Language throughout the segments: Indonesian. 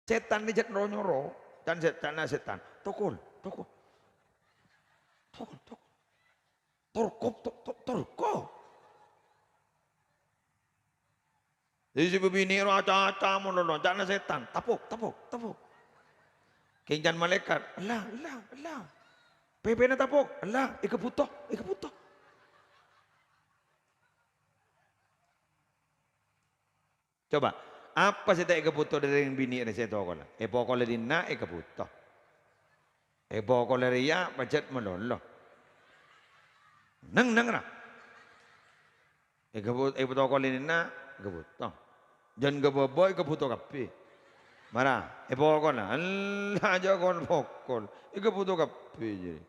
Setan ni jet nyoro dan setan. Tokol. Torko. Jadi si bini raca mono jangan setan. Tapuk. Kenjan malaikat. Allah. Pepe na tapuk. Allah, ika puto. Coba, apa sih tak ika puto dari bini ada saya tahu kalau. Pokoknya dina ika puto. Pokoknya ria macet melolo. Nang lah. Ika puto kalau dina ika puto. Jangan kebobo ika puto kapi. Mana? Pokoknya Allah aja kon pokol. Ika puto kapi je.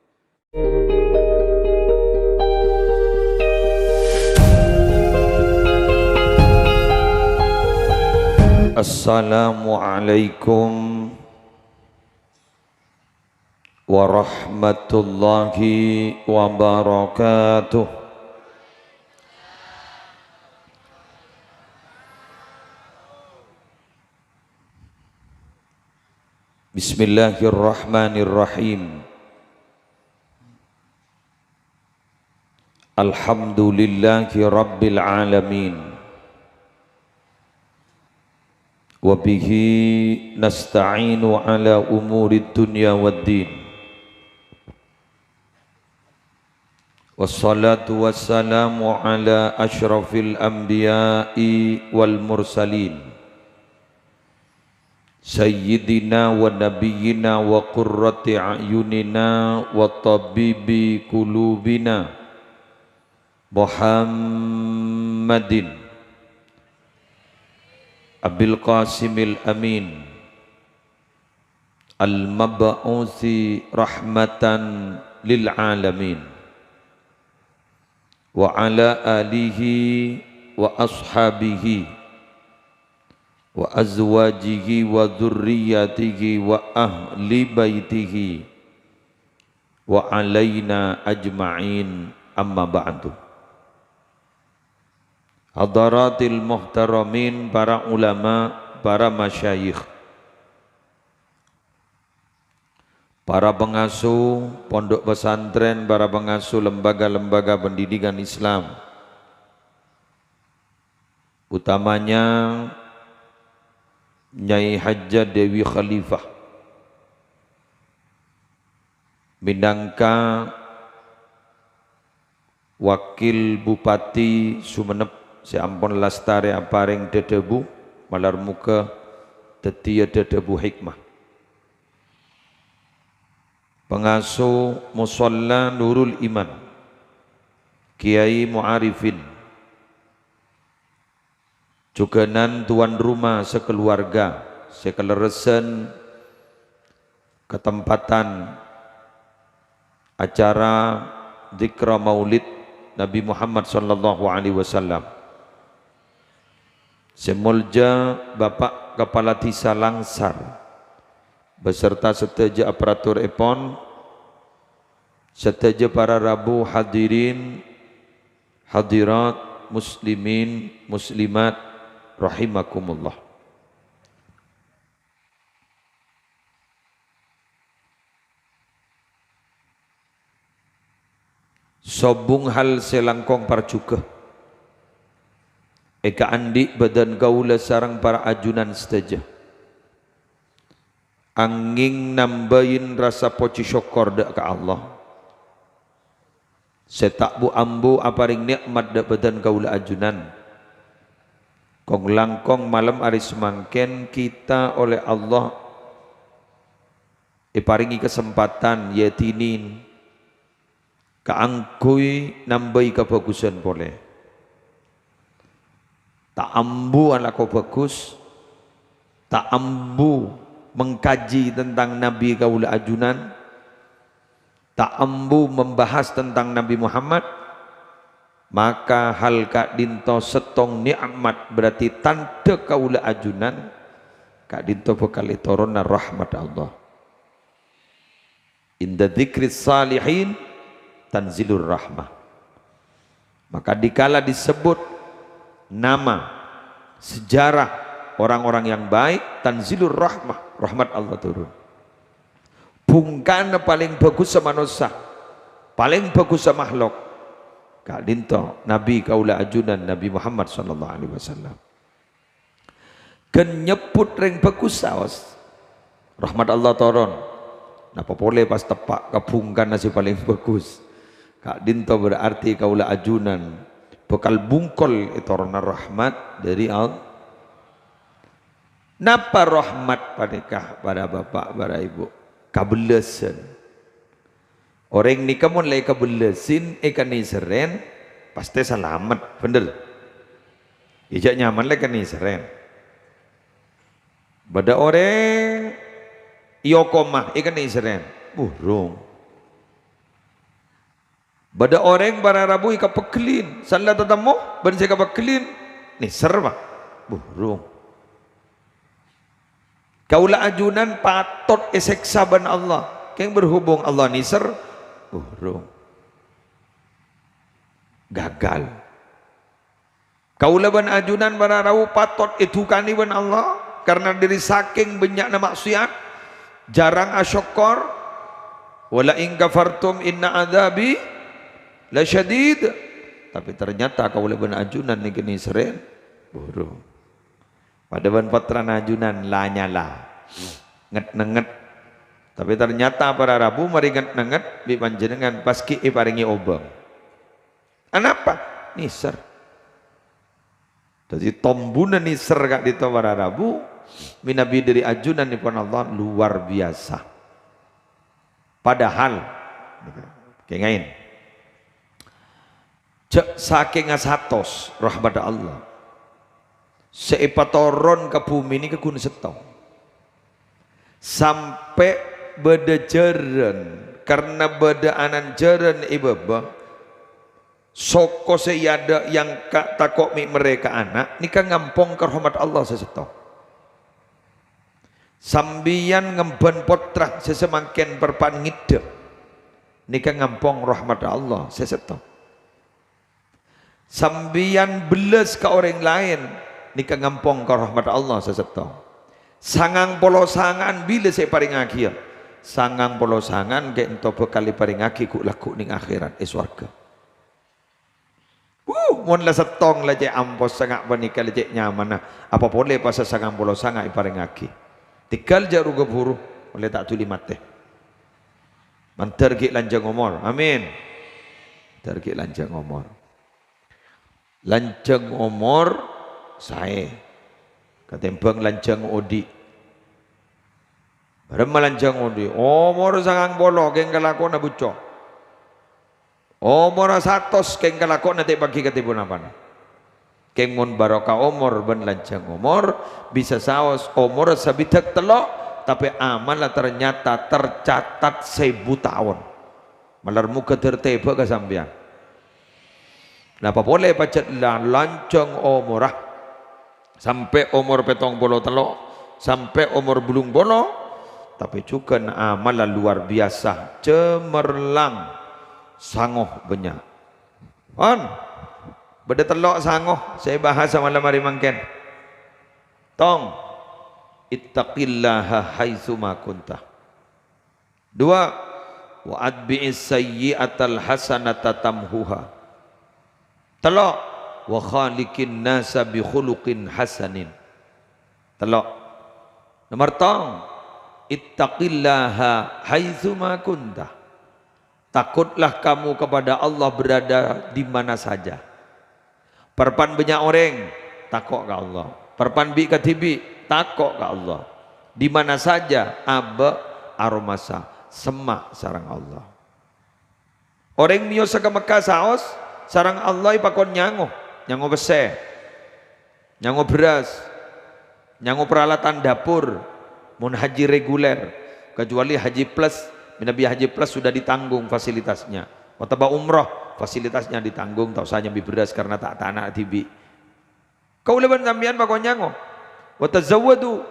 Assalamualaikum warahmatullahi wabarakatuh. Bismillahirrahmanirrahim. Alhamdulillahi rabbil alamin. Wabihi nasta'inu ala umurid dunya waddin. Wassalatu wassalamu ala ashrafil anbiya'i wal mursalin. Sayyidina wa nabiyyina wa qurrati a'yunina wa tabibi kulubina Muhammadin Abil Qasimil Amin Al-Mab'uthi rahmatan lil alamin wa ala alihi wa ashabihi wa azwajihi wa dhurriyyatihi wa ahli baitihi wa alaina ajma'in amma ba'du. Hadaratil muhtaramin, para ulama, para masyayikh, para pengasuh pondok pesantren, para pengasuh lembaga-lembaga pendidikan Islam, utamanya Nyai Hajjah Dewi Khalifah, minangka Wakil Bupati Sumenep, seampun lastare aparing dedebu malar muka tetia dedebu hikmah, pengasuh Musalla Nurul Iman Kiai Mu'arifin, juganan tuan rumah sekeluarga sekeleresen ketempatan acara Dzikra Maulid Nabi Muhammad sallallahu alaihi wasallam. Semulja Bapak Kepala Desa Langsar beserta seteja aparatur EPON, seteja para rabu hadirin hadirat muslimin muslimat rahimakumullah. Sobung hal selangkong parcuke eka andi badan gaula sarang para ajunan seteja angin nambahin rasa poci syukur dak ke Allah setak bu ambu aparing nikmat dak badan gaula ajunan kong langkong malam hari semangken kita oleh Allah iparingi kesempatan yatinin kaangkui nambahi kebagusan boleh tak ambu ala kau bagus, tak ambu mengkaji tentang Nabi kaula ajunan, tak ambu membahas tentang Nabi Muhammad, maka hal kak dinto setong nikmat berarti tanda kaula ajunan kak dinto bekali torona rahmat Allah. Inda dzikris salihin tanzilur rahmah. Maka dikala disebut nama sejarah orang-orang yang baik tanzilur rahmah, rahmat Allah turun. Bungkana paling bagus sama manusia, paling bagus sama makhluk. Kak dinto Nabi kaula ajunan Nabi Muhammad sallallahu alaihi wasallam. Ken nyebut ring bagus saos. Rahmat Allah turun. Napa boleh pas tepak kabungkan nasi paling bagus. Kak dinto berarti kaula ajunan bekal bungkol itu rahmat dari Allah. Napa rahmat padakah pada bapak pada ibu? Kabelesan. Orang ni kamu lagi kabelesin ikan ni seren pasti selamat bener. Ijak nyaman lagi ni seren. Bada orang iyokomah ikan ni seren burung. Bada orang bararabu ika pekelin salah tetamu ban saya pekelin ni serba burung. Kaula ajunan patut eseksa ban Allah. Keng berhubung Allah niser burung. Gagal. Kaula ban ajunan bararau patut itukani ban Allah karena dari saking banyakna maksiat jarang asyukur wala in kafartum inna adzabi lasyadid. Tapi ternyata kaula ban ajunan ni kini seren burung. Pada ban patran ajunan la nyala nget nenget. Tapi ternyata para rabu mari nget nenget di panjenengan paski paringi obeng. Kenapa? Niser. Jadi tombunan niser kak dito para rabu minabi dari ajunan ni Allah luar biasa. Padahal kengain cek saking asatos rahmat Allah. Seipatoron ke bumi ini ke gunung setong sampai beda jeren karena beda anan jeren ibaba soko seyada yang kak takok mi mereka anak nikah ngampong ke rahmat Allah sesetong sambian ngemban potrah sesemakin perpan ngidep nikah ngampong rahmat Allah sesetong sambian beles ke orang lain nikah ngampong ke rahmat Allah sesetong. Sangang polosangan bila saya paring akhir. Sangang polosangan ke ento bekali paring akhir ku laku ning akhirat swarga. Mun la setong la je ampos sangak banika la je nyaman. Apa boleh pas sangang polosangan paring akhir. Tikal jaru geburu oleh tak tuli mate. Mantar ki lanjang umur. Amin. Tarki lanjang umur. Lanjang umur saya katembang lanjang odi bareng melanjang odi umur sangang bolo keng kalakon na buco umur satos keng kalakon na te bagi katibun apa keng mun barokah umur ben lanjang umur bisa saos umur sabitak telok tapi amal ternyata tercatat 1000 tahun malar muka terteba kesambian napa boleh pacet lanjang umurah sampai umur petong bolo telok sampai umur belum bolo tapi juga amalan luar biasa cemerlang sangoh banyak on beda telok sangoh saya bahas malam hari mangken tong ittaqillaha haitsu ma kunta. Dua wa adbi'is sayyi'atal hasanata tamhuha. Telok wa khaliqin nasa bi khuluqin hasanin. Telok nomor tong ittaqillaha haitsu ma kunta. Takutlah kamu kepada Allah berada di mana saja. Perpan banyak orang takut ke Allah. Perpan bi katibi takut ke Allah. Di mana saja aba aromasa semak sarang Allah. Orang mio saka Mekah saos sarang Allah ipakon nyango bese, nyango beras, nyango peralatan dapur, mun haji reguler, kecuali haji plus, Nabi haji plus sudah ditanggung fasilitasnya. Wataba umroh fasilitasnya ditanggung, tak usah nyambi beras karena tak tanah tibi. Kau leban sambian bakon nyango, watazawwadu,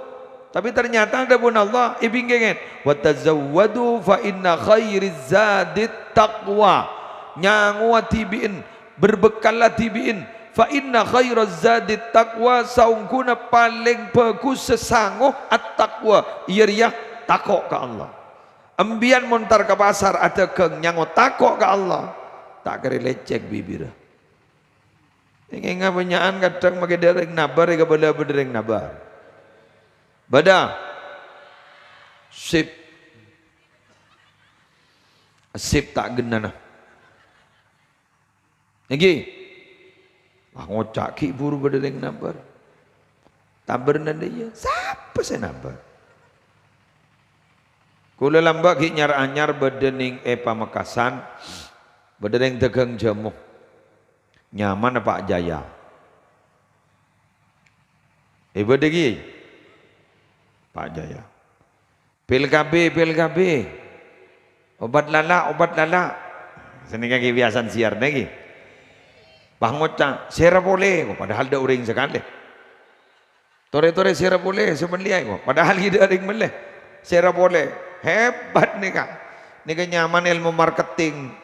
tapi ternyata ada pun Allah ibinggengen, watazawwadu fa inna khairiz zadit taqwa, nyango tibiin, berbekallah tibiin. fa inna khairaz zadit taqwa, saungkuna paling bagus sesanguh at-taqwa ieu takok ke Allah. Ambian montar ke pasar ada geng nyango takok ke Allah, tak kira lecek bibir. Ingin ngapanyaan kadang make dereng nabar ke bala dereng nabar. Bada sip sip tak genana. Lagi wah ngocak ki buru berdereng nabar. Tabar nanda ya. Siapa saya nabar? Kula lambak ki nyar anyar berdening Pamekasan. Berdereng tegang jamuh. Nyaman Pak Jaya. Berdegi Pak Jaya. Pil KB. Obat lala. Sini kaki biasan siar lagi. Bang ngocak, sera boleh, padahal dah orang sekali. Tore sera boleh, sebenarnya padahal tidak orang boleh. Sera boleh, hebat nih kak. Nih nyaman ilmu marketing.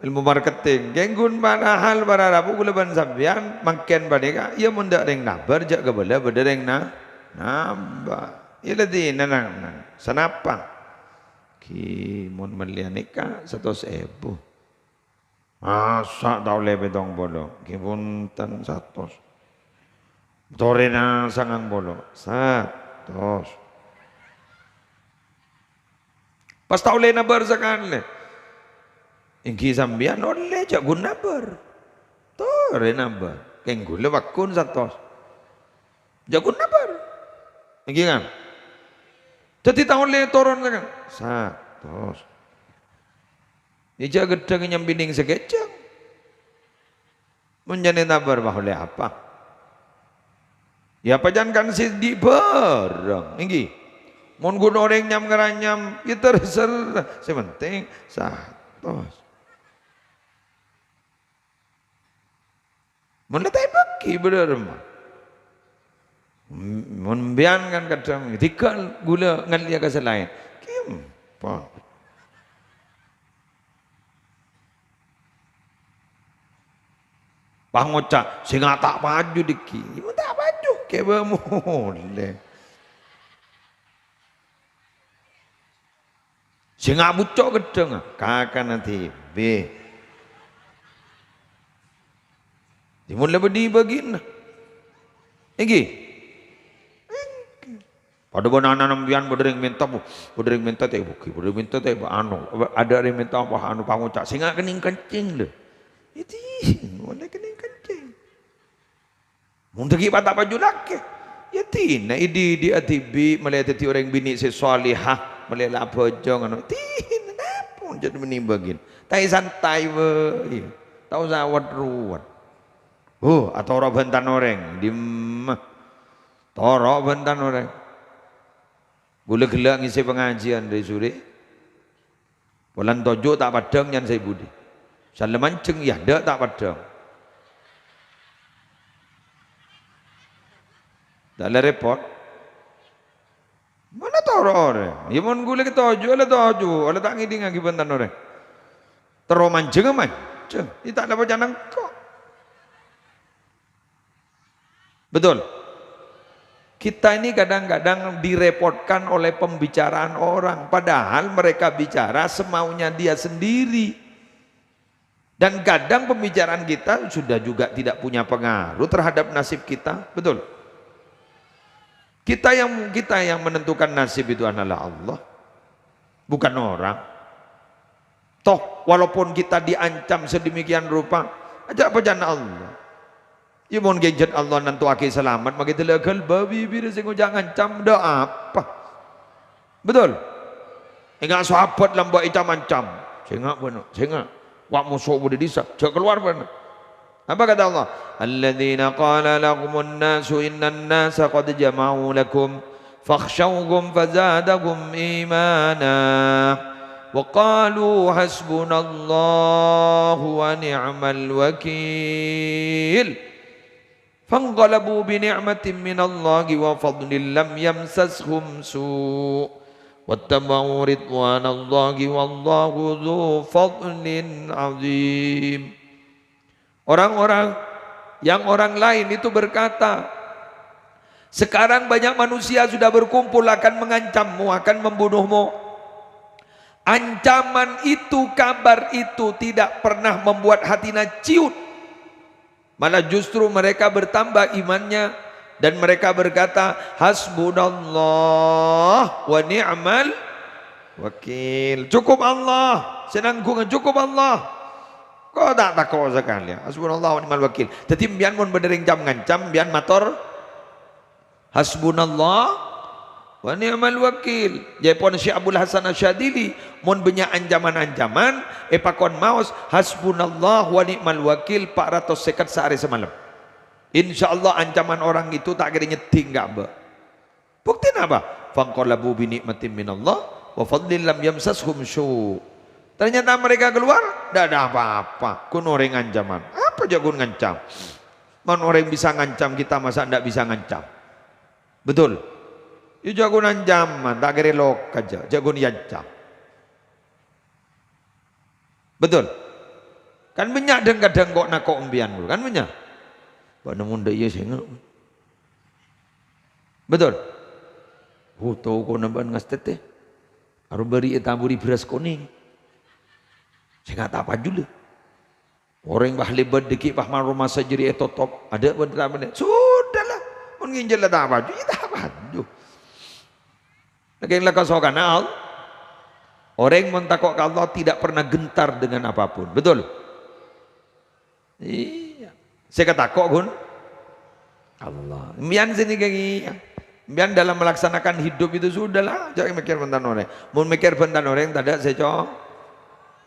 Genggun padahal bararapu kuleban sampean makin badeka. Ia munda ring nabar jak kebala berdereng nambah. Ia lagi nanang. Senapa? Ki mun melianika 100.000. Masa tau le betong bolo, kipunten 100. Torena sangang bolo, 100. Pas tau le nabar sekali. Ingki sambian oleh jak gun nabar. Tore nabar, kenggule wakun 100. Jagun nabar. Ingki kan? Jadi tau le toron kan? 100. Ija gedeng nyambining sekecang. Menjadi nabar oleh apa? Ya pajan kan di barang. Ini. Mun gun orang nyam ngeranyam, ya terserah. Sementing 100. Menetai baki bener mah. Mun bian kan kadang dikal gula ngalia ke selain. Kim, pak. Bang ngocak, singa tak baju diki. Ibu tak baju, keba boleh. Singa bucok gedeng, kakak nanti B. Dimulai bedi begini. Iki. Pada banana nambian berdering minta teh buki, berdering minta teh anu, ada yang minta apa anu pangocak, singa kening kencing le. Itu, mana kening kencing. Muntaki patah baju laki. Ya tina, di atibi melihat ti orang bini sesolihah, melihat apa jong anu. Tina, apa jadi menimbangin. Tai santai we, tahu zawat ruwat. Atau orang bentan orang, dimah. Toro bentan orang. Gula-gula ngisi pengajian dari sore. Bulan tojo tak padang yang saya budi. Salaman ceng ya dak tak padang. Tak ada repot. Mana tahu orang? Ya mun gula kita tojo, ala tak ngiding lagi bentan orang. Teroman ceng manceng. Ini tak dapat janang kok. Betul. Kita ini kadang-kadang direpotkan oleh pembicaraan orang. Padahal mereka bicara semaunya dia sendiri. Dan kadang pembicaraan kita sudah juga tidak punya pengaruh terhadap nasib kita. Betul. Kita yang menentukan nasib itu adalah Allah. Bukan orang. Toh walaupun kita diancam sedemikian rupa, aja apa jana Allah. Ya mohon gadget Allah nantu aki selamat maka telegal babi biru sing jangan cam dah apa. Betul. Enggak sahabat lamba ita mancam. Sengak benar, sengak. Wak musuh boleh disak, jangan keluar benar. Apa kata Allah? Alladzina qala lakumun nasu innan nasa qad jama'u lakum fakhshawhum fazadahum imana wa qalu hasbunallahu wa ni'mal wakil. Fanqalabu bi ni'matin minallahi wa fadlin lam yamsashum su' wattaba'u ridwanallahi wallahu dzu fadlin 'adzim. Orang-orang yang orang lain itu berkata, sekarang banyak manusia sudah berkumpul akan mengancammu, akan membunuhmu. Ancaman itu, kabar itu tidak pernah membuat hatinya ciut. Malah justru mereka bertambah imannya. Dan mereka berkata, hasbunallah wa ni'mal wakil. Cukup Allah, senangkungan cukup Allah. Kau tak takut sekali. Hasbunallah wa ni'mal wakil. Jadi biar mun berdering jam ngancam, biar mator hasbunallah wa ni'mal wakil. Japon Syekh Abdul Hasan Asyadili mun banyak ancaman-ancaman pakon maus hasbunallah wa ni'mal wakil 400 sekat sehari semalam. Insyaallah ancaman orang itu tak kira nyeting enggak be. Bukti apa? Faqalabu bi nikmatin minallah wa fadlin lam yamsashum syu. Ternyata mereka keluar tidak ada apa-apa. Kun orang ancaman. Apa jago ngancam? Man orang bisa ngancam kita masa tidak bisa ngancam? Betul. You jago ancaman, tak kira lok aja, jago ngancam. Betul. Kan banyak kadang kok nak kok umbian kan banyak. Pak namun dah ia sengak. Betul. Oh tahu kau nampak ngastet teh. Aru beri taburi beras kuning. Saya tak apa juga. Orang bah lebat dikit bah maru masa jadi etotop. Ada benda. Sudahlah. Menginjal lah tak apa juga. Tak apa juga. Lagi yang kau kenal. Orang mentakok Allah tidak pernah gentar dengan apapun. Betul. Iya. Saya kata kok kun Allah. Biar sini kayak biar dalam melaksanakan hidup itu sudahlah. Jangan mikir bentan orang. Mau mikir bentan orang tak ada secocok.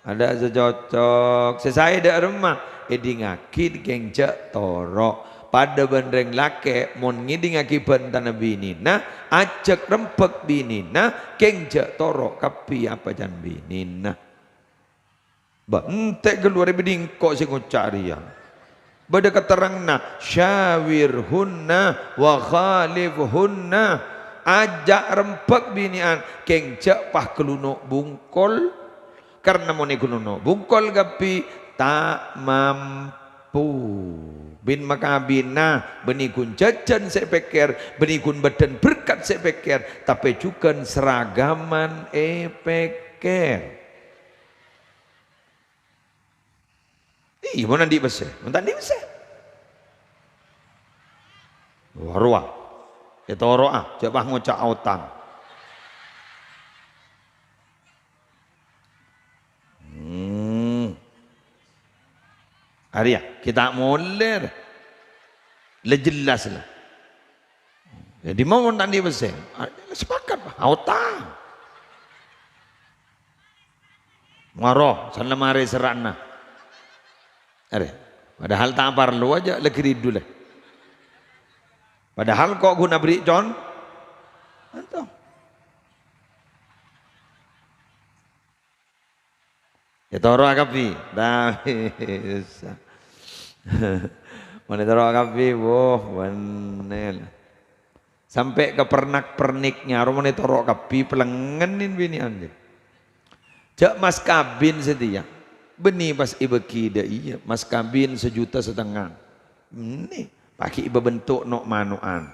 Ada secocok. Saya ada rumah. Edi ngaki gengcek torok. Pada bandreng lake. Mau ngidi ngaki bentan bini. Nah acek rempek bini. Nah gengcek torok. Kapi apa jan bini. Nah. Bentek keluar bini kok sih ngocari ya. Bada keterangna syawirhunna wa khalifhunna, ajak rempek binian kengcek pah kelunok bungkol karena mau kelunok bungkol gapi tak mampu bin makabina benikun jajan saya pikir benikun badan berkat saya pikir tapi juga seragaman pikir. Iya, mana di besar? Mana di besar? Warwa, itu roa, coba ngocak autan. Arya, kita mulai, le jelas lah. Jadi mau mana di besar? Sepakat, autan. Maroh, salamari serana. Padahal tak perlu aja lagi dulu. Padahal kok guna beri John? Entah. Ya toro akapi, dah bisa. Mana toro akapi, boh, bener. Sampai ke pernak-perniknya, rumah ini toro akapi pelengenin bini anda. Jak mas kabin setia. Benih pas iba kida iya mas kabin 1,5 juta. Ini pakai iba bentuk nok manuan.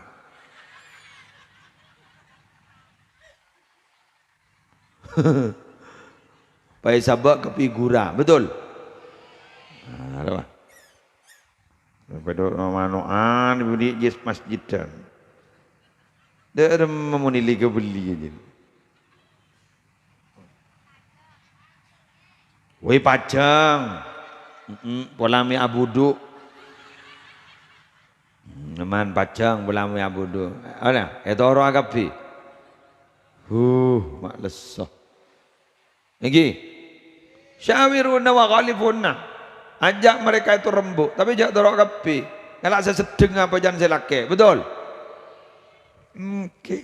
Pai sabak ke figura, betul. Nah, pada nok manuan ibu di jes masjid dan. Dia ada memunili ke beli aja. Woi pajang, polami abudu, teman pajang polami abudu. Ada, itu orang agapi. Mak lesah. Lagi, syawiruna wa ghalibuna. Ajak mereka itu rembuk, tapi ajak orang agapi. Ngelak saya sedeng apa jangan saya laki, betul? Oke.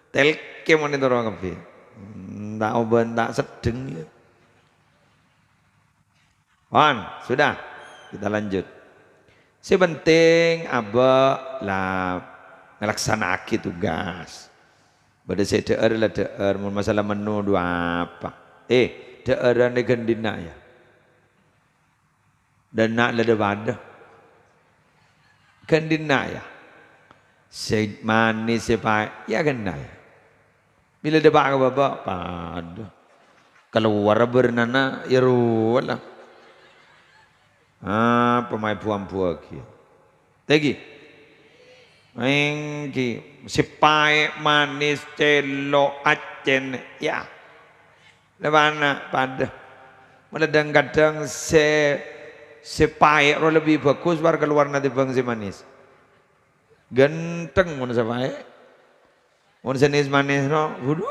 Telke mana itu orang agapi. Tak oban tak sedeng ya. Sudah kita lanjut. Sepenting abah lah ngelaksanakan tugas. Pada saya deer lah deer masalah menu dua apa. Deeran gendina ya. Dan nak lada pada. Kan dina ya. Se manis se pai ya kena ya. Bila debat ke bapak pada. Keluar bernana ya rulah. Pemain puan-puan ki. Tegi. Engki si pai manis celo acen ya. Lebana pada. Kadang-kadang se pai lebih bagus baru keluar nanti bang si manis. Ganteng mun sapai. Mun senis manis no, wudu.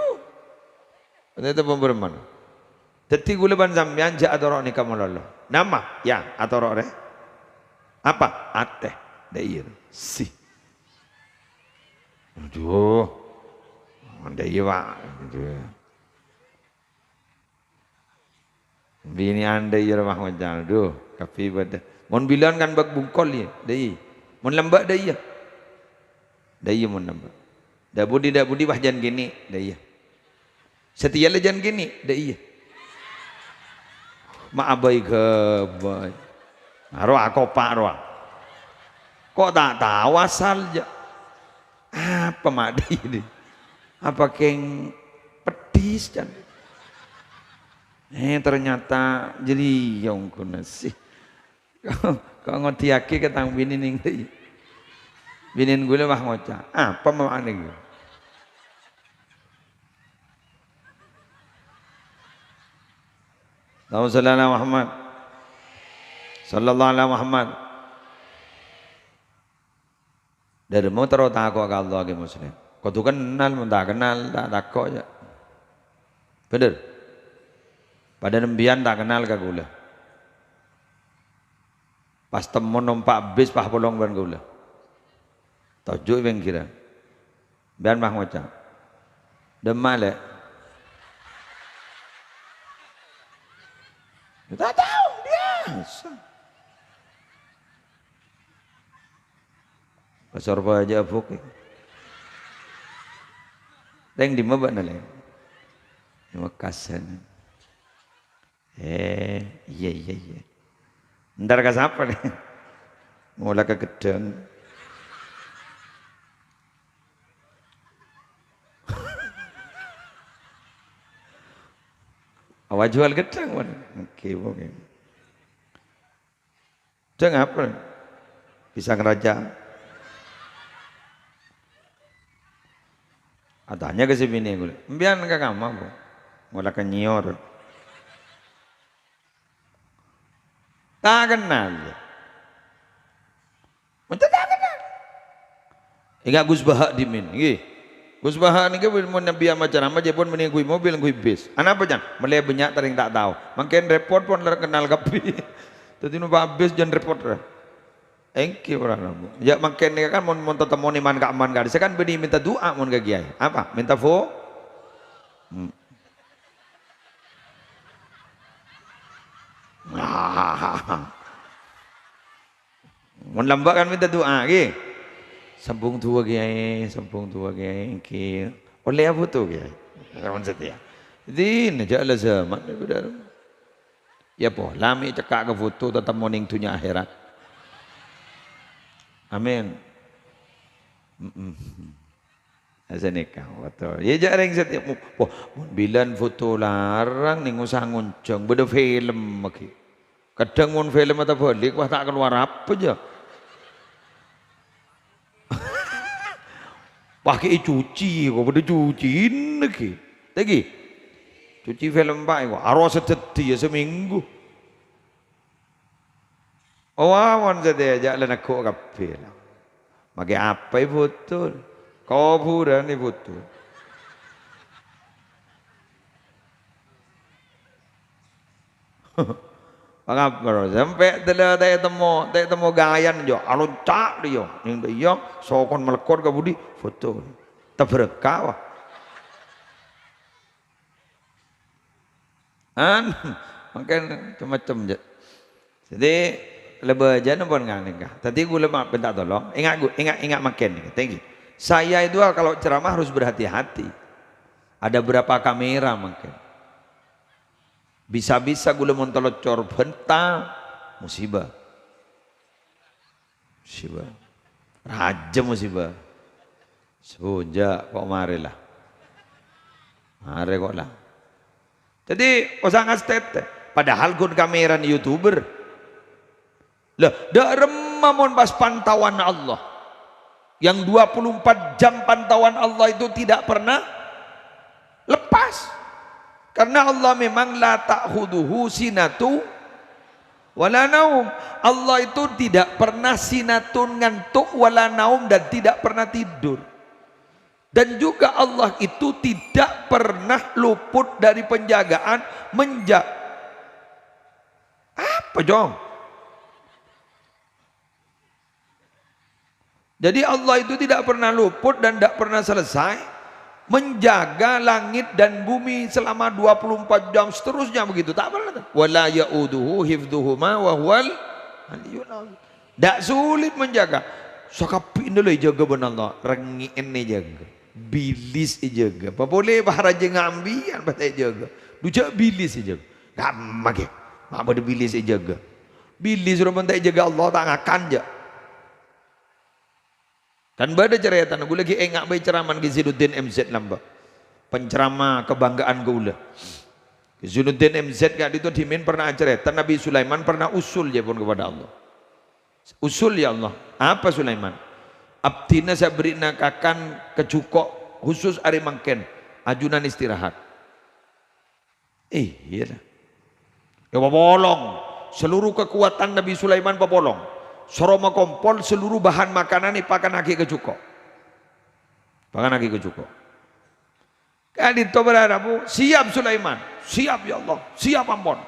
Itu pemberman. Dadi gula ban sampean jak atorok nikah malolo. Nama ya atorok re. Apa? Ateh. Dair. Si. Aduh. Dair Pak. Bini anda ya mah macam aduh, kapi pada. Mun bilan kan bak bungkol ya, dair. Mun lembak dair. Dair mun lembak. Dak budi wah jan gini, dair. Setia le jan gini, dair. Ma abai ke bai. Roa kopak roa. Kok tak tahu asalnya. Apa mak ini? Apa keng pedis kan? Ternyata jadi yang kuna sih. Kau ngerti aki ketang bini ning deh. Binin gue mah ngoca. Apa mau aneh? Sallallahu Muhammad. Sallallahu alaihi Muhammad. Dari mau terus takut ke Allah ke Muslim. Kau tu kenal, tak kenal, tak takut aja. Bener. Pada nembian tak kenal ke gula. Pas temu numpak bis pah bolong ban gula. Tujuh yang kira. Biar mah ngocak. Demal le. Tak tahu biasa. Pasar aja buk. Leng di mana bana leng? Di Makassar. Iya. Ntar ke siapa nih? Mulai ke gedeng. Awak jual gedeng mana? Oke. Gedeng apa? Pisang raja. Adanya ke sini gue. Biar enggak kamu bu. Mulai ke nyior. Tak kenal. Macam tak kenal. Ingat Gus Bahak di min. Gus Bahak ni ke mau nabi macam apa je pun mending kui mobil kui bis. Anak apa jan? Melih banyak tering tak tahu. Makin repot pun ler kenal kapi. Tadi numpak bis jan repot lah. Engki orang nabu. Ya makin ni kan mau tetemu ni man man kan. Saya kan beri minta doa mon ke kiai. Apa? Minta fo. Mun lambak kan minta doa ke. Sambung tua kiai. Engki. Oleh apa tu kiai? Kawan setia. Jadi najak lah zaman ni benar. Ya po, lami cakap ke foto tetap morning tunya akhirat. Amin. Asa nikah betul. Ya jarang setiap bilan foto larang ning usah nguncang beda film lagi. Kadang mun film atau balik wah tak keluar apa aja. Pakai cuci kok beda cuciin lagi. Lagi. Cuci film baik kok arwah sedeti ya seminggu. Oh awan saja ajak lah nak kok kapil. Maki apa foto? Kau pura ni foto. Pangapar sampai telah tak temu gayan jo, alun tak dia, ning dia sokon melekor ke budi foto. Terberkah. Makan macam-macam je. Jadi lebih aja pun nggak nikah. Tadi gue lemah bentar tolong. Ingat makan nih. Thank you. Saya itu kalau ceramah harus berhati-hati. Ada berapa kamera makan. Bisa-bisa gue lemah telocor bentar. musibah. Musibah. Raja musibah. Sejak kok marilah. Mari kok lah. Jadi usah ngastet. Padahal kun kameran YouTuber. Lah, dak remamon pas pantauan Allah. Yang 24 jam pantauan Allah itu tidak pernah lepas. Karena Allah memang la ta'khuduhu sinatu wala naum. Allah itu tidak pernah sinatun, ngantuk, wala naum, dan tidak pernah tidur. Dan juga Allah itu tidak pernah luput dari penjagaan apa dong? Jadi Allah itu tidak pernah luput dan tidak pernah selesai menjaga langit dan bumi selama 24 jam seterusnya begitu. Tak pernah. Wala ya'uduhu hifdhuhuma wa huwal aliyyul azim. Tak sulit menjaga. Sakapi dulu jaga benar Allah. Rengiin jaga. Bilis jaga. Apa boleh para raja ngambian pasal jaga. Dujak bilis jaga. Tak makai. Mak pada bilis jaga. Bilis suruh mentai jaga Allah tak akan je. Dan pada cerita aku lagi engak bayi ceraman Gizinuddin MZ lamba. Penceramah kebanggaan gula. Gizinuddin MZ gak itu dimin pernah cerita Nabi Sulaiman pernah usul je pun kepada Allah. Usul ya Allah. Apa Sulaiman? Abdina sabrina kakan kecukok khusus hari mangken ajunan istirahat. Iya lah. Ya popolong. Seluruh kekuatan Nabi Sulaiman popolong. Soroma kompol seluruh bahan makanan ini pakan lagi ke cukup. Pakan lagi ke cukup. Kali itu berharap siap Sulaiman, siap ya Allah, siap ampun.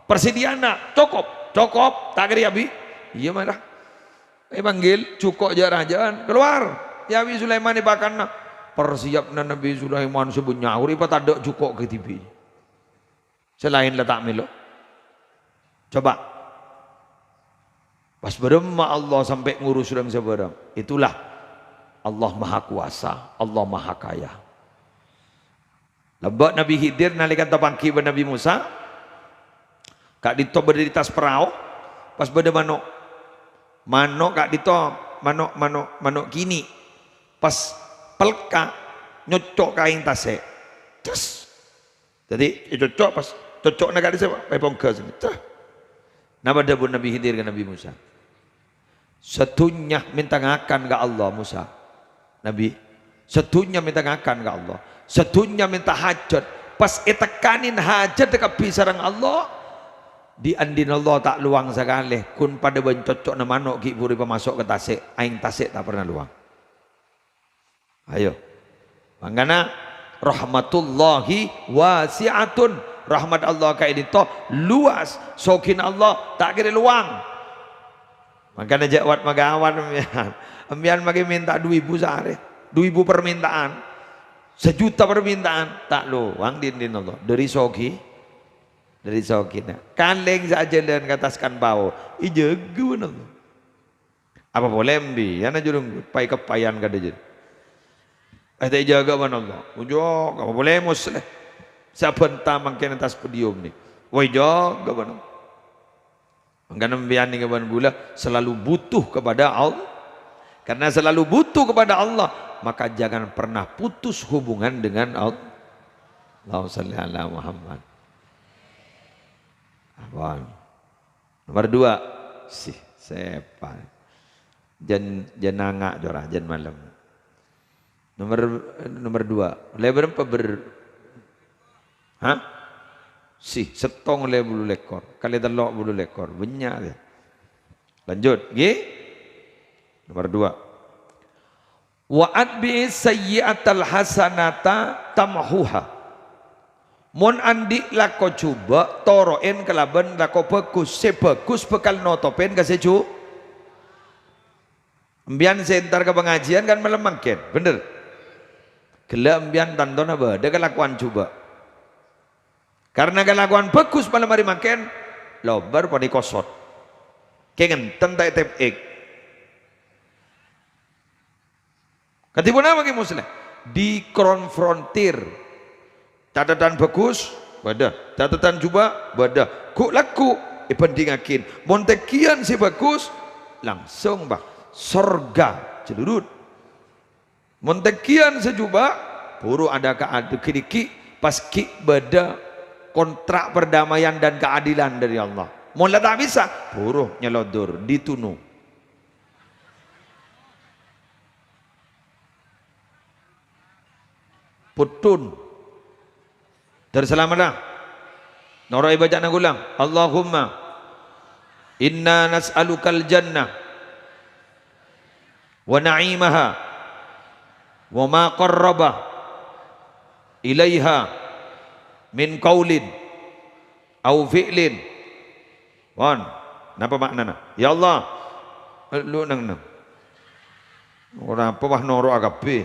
Persediaan cukup, cukup. Tak kira abi, iya marah. Panggil cukup jarang keluar. Ya Nabi Sulaiman ini pakan persiapna Nabi Sulaiman sebut nyaur. Ipa tak ada cukup ke TV. Selain letak melo. Coba. Pas beremma Allah sampai ngurus orang seberang. Itulah Allah Maha Kuasa, Allah Maha Kaya. Lebat Nabi Khidir nalikan tapangki Nabi Musa. Kak dito berdiri di tas perahu. Pas berde manok kak dito manok kini. Pas pelka nyocok kain tasek. Terus. Jadi cocok pas cocok nak kak dito pepongke sini. Nama debun Nabi Khidir ke Nabi Musa. Setunya minta ngakan ke Allah Musa. Nabi. Setunya minta ngakan ke Allah. Setunya minta hajat. Pas itekanin hajat dekat pisarang Allah. Di andin Allah tak luang sekali. Kun pada bencocok na manok ki puri pemasok ke tasik. Aing tasik tak pernah luang. Ayo. Mangana rahmatullahi wasi'atun. Rahmat Allah kayak itu luas. Sokin Allah tak kira luang. Makanya jawat magawan ambian magi minta 2.000 sehari. 2.000 permintaan. 1 juta permintaan tak luang din Allah. Dari soki. Dari sokin. Kaleng saja dan kataskan bau. Ijagu Allah. Apa boleh ambil? Yana jurung pai kepayan kada jadi. Ada jaga mana Allah. Ujok apa boleh muslim. Siapa entah makin atas podium ni. Woi jaga mana. Mengapa biar ni kawan gula selalu butuh kepada Allah. Karena selalu butuh kepada Allah, maka jangan pernah putus hubungan dengan Allah. Allahumma shalli ala Muhammad. Nomor 2, siapa? Jananga jorah jan malam. Nomor 2. Boleh berapa setong le bulu lekor. Kali telok bulu lekor. Banyak dia. Lanjut. Nomor 2. Wa'at bi sayyi'atal hasanata tamhuha. Mon andi lako cuba toroen kelaban lako bagus. Sebagus bekal notopen ke seju. Ambian sentar ke pengajian kan melemangkan. Bener. Gila ambian tanton apa? Ada kelakuan coba. Karena kelakuan bagus malam hari makan lobar pada kosot. Kengen tentai tepek. Ketipu nama ke muslim? Dikonfrontir. Catatan bagus, badah. Catatan coba, badah. Kuk laku, pentingakin montekian si bagus langsung bah sorga celurut montekian sejuba puru ada keadaan pas ki beda kontrak perdamaian dan keadilan dari Allah mula tak bisa puru nyelodur ditunu putun terselamatlah norai bacaan ulang Allahumma inna nas'alukal jannah wa na'imaha wa ma qarraba ilaiha min qaulin au fi'lin wan napa maknana ya Allah lu nang ora apa wah noro agape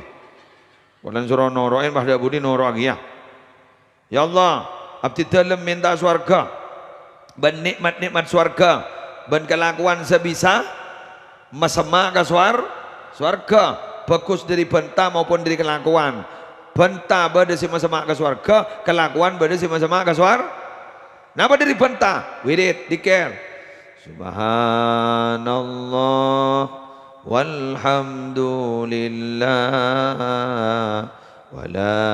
walan sura noroen bah dabudi noro agia ya Allah abdi dalam minta swarga ban nikmat-nikmat swarga ban kelakuan sebisa masema ka swarga bagus dari benta maupun dari kelakuan benta bade si masema ka swarga kelakuan bade si masema ka napa dari benta wirid diker subhanallah walhamdulillah wala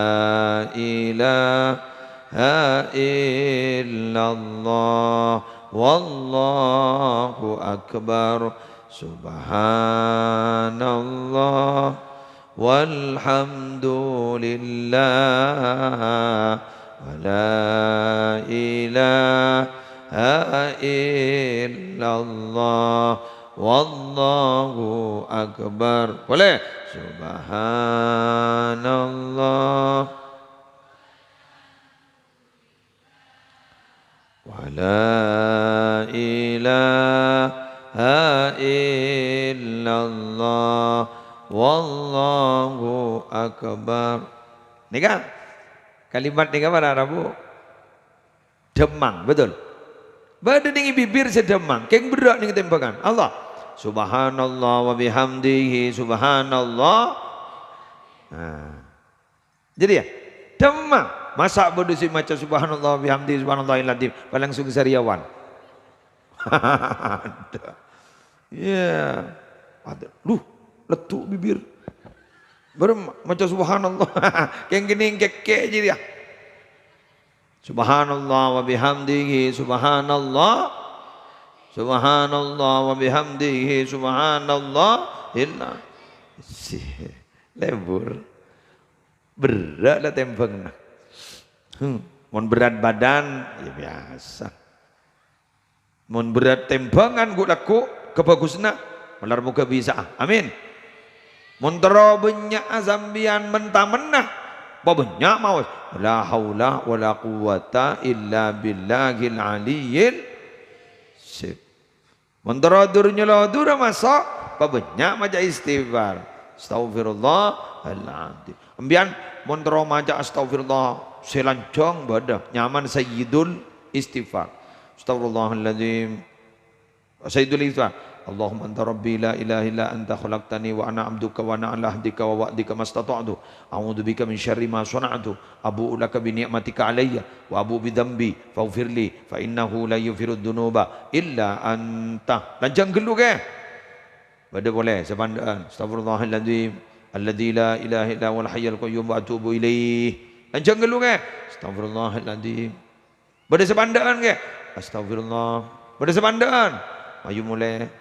ilaha illallah wallahu akbar subhanallah walhamdulillah wala ilaha illallah wallahu akbar boleh subhanallah wala ilaha illallah wallahu akbar nikah kalimat nikah pada Rabu demang betul badan ini bibir sedemang keng berak nih tembakan Allah subhanallah wa bihamdihi subhanallah nah. Jadi ya demang masa bodoh si maca subhanallah wa bihamdihi subhanallahil adzim paling sung sariawan ya ada lu letuk bibir baru maca subhanallah keng gini keke jadi ya subhanallah wa bihamdihi subhanallah subhanallah wa bihamdihi subhanallah illa lebur berat lah tembang mon berat badan ya biasa mon berat tembangan gue laku kebagusna malar muka bisa amin mon tero banyak azambian mentah menah banyak mawas la haula wala quwata illa billahil aliyyil sip menteradur nyeladur masa banyak maca istighfar astaghfirullahaladzim ambian mentero maca astaghfirullah selancong badah nyaman sayyidul istighfar astaghfirullahaladzim sayyidul istighfar Allahumma anta rabbi la ilaha illa anta khalaqtani wa ana abduka wa ana ala ahdika wa wa'dika mastata'tu a'udzu bika min syarri ma sana'tu abu'u laka bi ni'matika alayya wa abu'u bi dhanbi faghfirli fa innahu la yaghfiru dzunuba illa anta lanjang gelu ke bade boleh sepandaan astagfirullahaladzim alladzi la ilaha illa huwal hayyul qayyum wa atubu ilaih lanjang gelu ke astagfirullahaladzim bade sepandaan ke astagfirullah bade sepandaan ayo mulai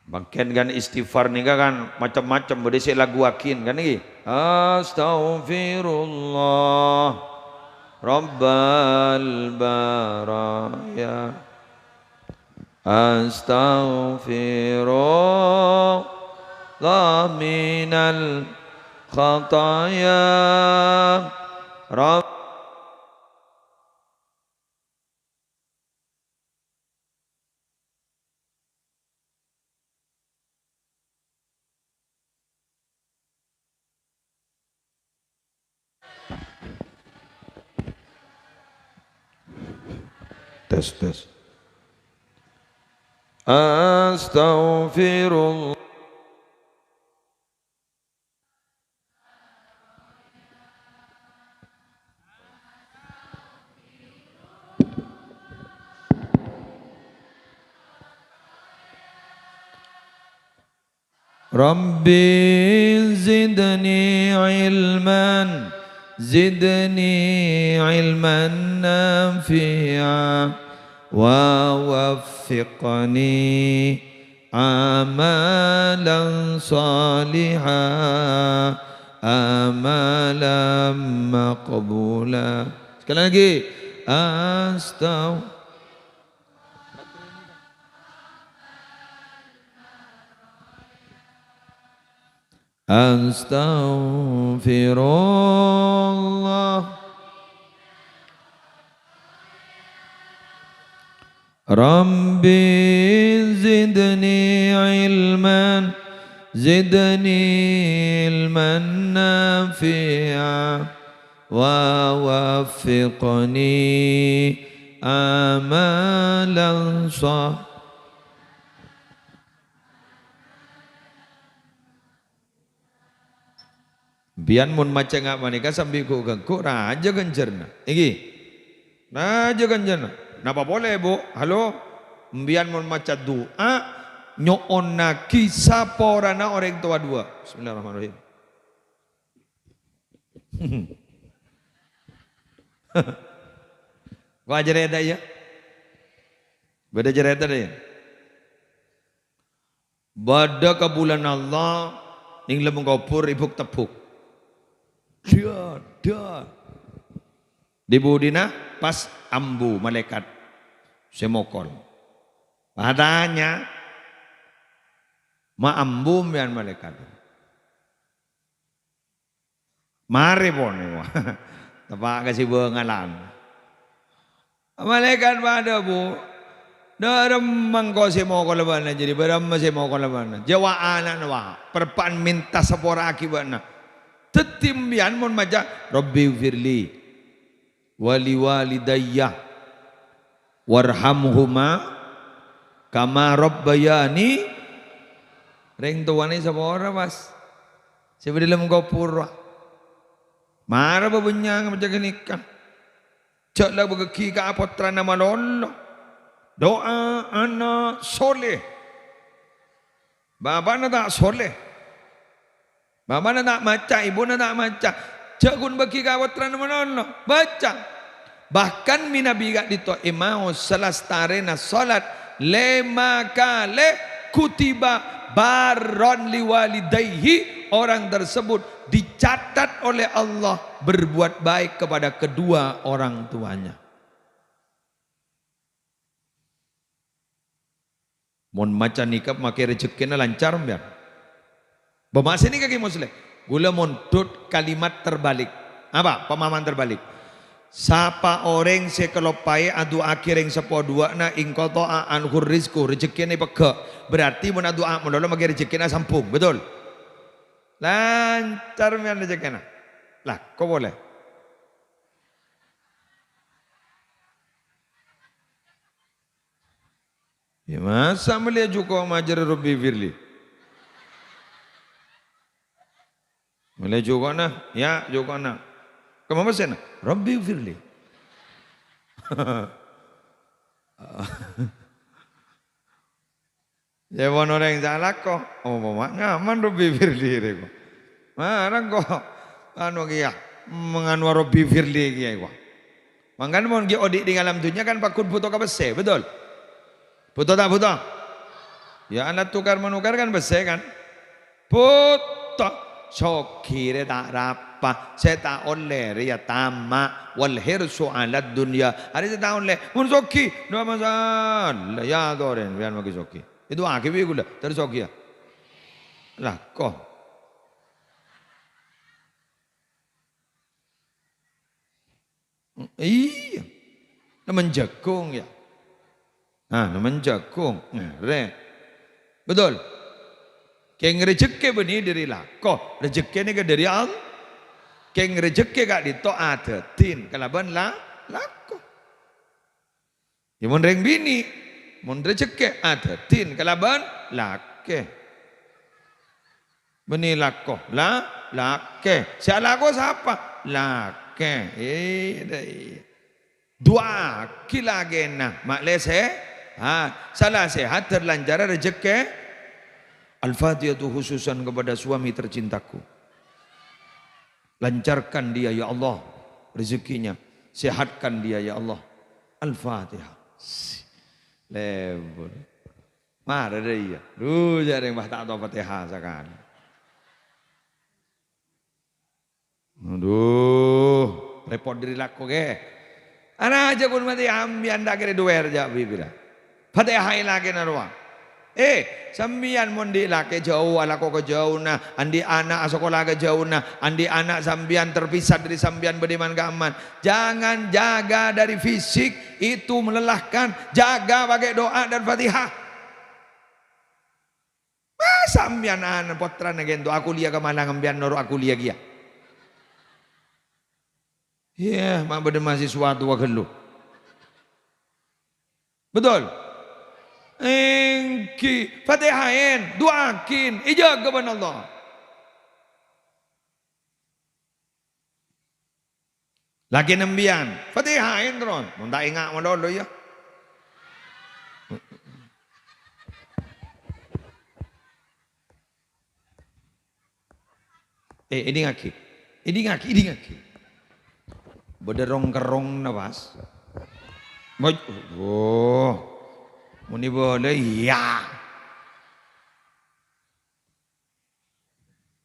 bangken kan istighfar nih kan macam-macam berdesi lagu akin kan nih astaghfirullah rabbal baraya astaghfirullah minal khataya rabb tes. Astaghfirullah. Rabbi zidni ilman, zidni ilman nafi'a, wa waffiqni amalan salihah, amalan maqbula. Sekali lagi, Astaghfirullah. Rabbi zidni ilman, zidni ilman nafi'a, wa waffiqni amalan salihah. Bian mun maca ngak manika sambil ku gengku raja gencerna. Iki. Raja gencerna. Napa boleh bu? Halo? Bian mun maca doa nyoonna kisah porana orang tua dua. Bismillahirrahmanirrahim. Kau ajar ada ya? Beda cerita deh. Bada ke bulan Allah ning lembung kopur ibuk tepuk. Dia. Di budina pas ambu malaikat semokol. Padanya ma ambu mian malaikat. Mari pone wah. Tepak kasih bengalan. Malaikat pada bu. Dalam mangko semokol bana jadi beram semokol bana. Jawa anak wah. Perpan minta sepora akibatna. Tetimbian mon maja Rabbi firli wali walidayya warhamhuma kama rabbayani reng tuane sapa ora mas sebelum gopur mara babunyang maja nikah cak la begeki ka putra nama lolo doa anak soleh bapa na tak soleh Bapa na tak maca, ibu na tak maca. Jagun bagi kawatran manono, baca. Bahkan minabi gak dito imau salastarena salat lema kale kutiba baron liwalidayhi, orang tersebut dicatat oleh Allah berbuat baik kepada kedua orang tuanya. Mon maca nikah makai rezekina lancar biar. Bahasa ini kaki muslim. Gula montut kalimat terbalik. Apa? Pemahaman terbalik. Sapa orang sekelopai adu akhir yang sepo dua na ingkotoa anhur rizku rezeki ni peka. Berarti mun adu ak mun magi rezeki na sampung. Betul? Lancar mian rezeki na. Lah, kok boleh? Ya masa melihat juga majar Rabbi Firli. Mulai juga na, ya juga na. Kamu apa na? Rabbi firli. Jangan orang yang salah kok. Oh mama ngaman Rabbi firli reko. Mana kok? Anu kia menganu Rabbi firli kia kok. Mangkan mau gi odik di alam dunia kan pakut butuh kabese, betul? Butuh tak butuh? Ya anak tukar menukar kan bese kan? Butuh. Syokire tak rapa, saya tak oleh ya tamak wal hirsu ala dunia. Hari saya tak oleh, mun soki, dua masalah ya doren biar magi soki. Itu akibat gula terus soki ya. Lah kok? Iya, nama jagung ya. Nama jagung, re, betul. Keng rezeki beni dari lah. Kok rezeki ni ke dari Allah? Keng rezeki gak dito adatin. Kalaban lah, lako. Ya mun reng bini, mun rezeki adatin kalaban lake. Beni lako, lake. Si lako siapa? Lake. Dai. Dua kilagena maklese. Salah sehat terlancar rezeki. Al-Fatihah itu khususan kepada suami tercintaku. Lancarkan dia ya Allah rezekinya. Sehatkan dia ya Allah. Al-Fatihah. Lebur. Marah dia. Jarang bah tak tahu Fatihah sekali. Aduh, repot diri laku ke. Ana aja kun mati ambian dak kira duwer ja bibira. Fatihah lagi na ruang. Sambian mondi laki jauh ala kok jauh na andi anak sekolah ke jauh na andi anak sambian terpisah dari sambian beriman keaman. Jangan jaga dari fisik itu melelahkan, jaga pakai doa dan Fatihah. Sambian anak potra nagento aku liya ke mana ngambian noro aku liya gia. Ya, mak beda mahasiswa tua gelu. Betul. Engki Fatihain, doakin, ijaga kepada Allah. Lagi nembian, Fatihain terus. Mun tak ingat mo dulu ya. Ini ngaki. Bederong kerong nafas. Oh, muni boleh ya.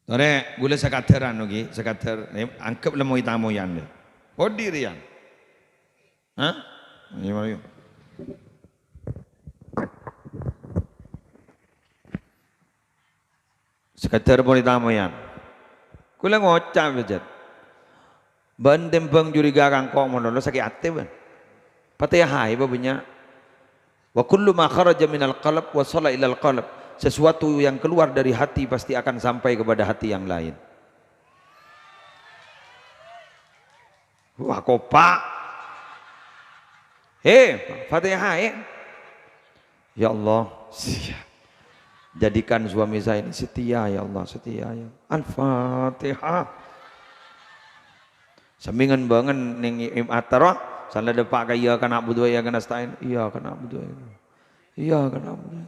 Tore gula sekateran lagi, sekater. Angkep lemoi tamu yan deh. Bodi rian. Hah? Ini mana yuk? Sekater boleh tamu yan. Kula ngocap bejat. Ban tempeng juriga kangkong monono sakit hati ban. Fatihah ibu punya. Wa kullu ma kharaja minal qalb wa shala ilal qalb. Sesuatu yang keluar dari hati pasti akan sampai kepada hati yang lain. Wah kopak. Fatihah ya Allah. Jadikan suami saya ini setia ya Allah, setia ya. Al-Fatihah. Sambingan banget ning im atara salah depak kaya kana abudu ya kana stain. Iya kana abudu. Iya kana abudu.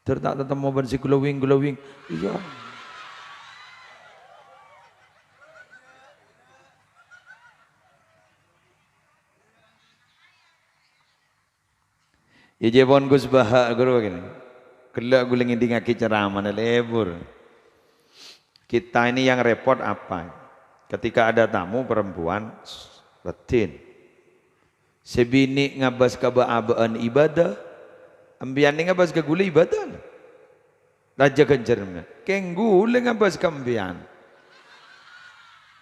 Tertak tetap mau bersih glowing. Iya. Ya jebon Gus Baha guru begini. Kelak guling indi ngaki ceramah lebur. Kita ini yang repot apa? Ketika ada tamu perempuan retin. Sebini ngabas kabaan ibadah. Ambian ni ngabas ke gula ibadah. Raja kencernya. Keng gula ngabas ke ambian.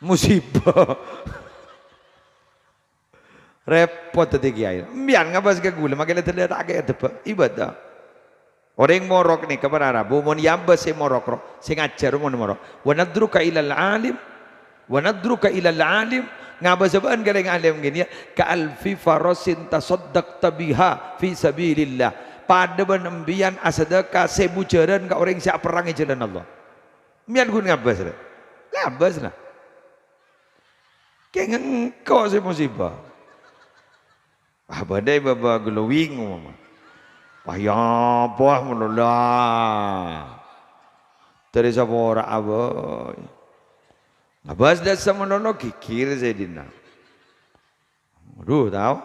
Musibah. Repot tadi kiai. Ambian ngabas ke gula. Makanya terlihat agak ibadah. Orang morok ni kepada Arabu. Mau yabas si morok. Si ngajar mau morok. Wa nadruka ilal alim. Wa nadruka ilal alim ngabasabaan galing alim gini ya ka alfi farasin tasaddaqta biha fi sabilillah pada benembian asadaka sebujaran ka orang siap perang jalan Allah mian gun ngabas lah kayak engkau si musibah badai baba glowing mama payah buah melolah dari sapora aboy Abas dah sama nono kikir saya dina. Aduh tahu.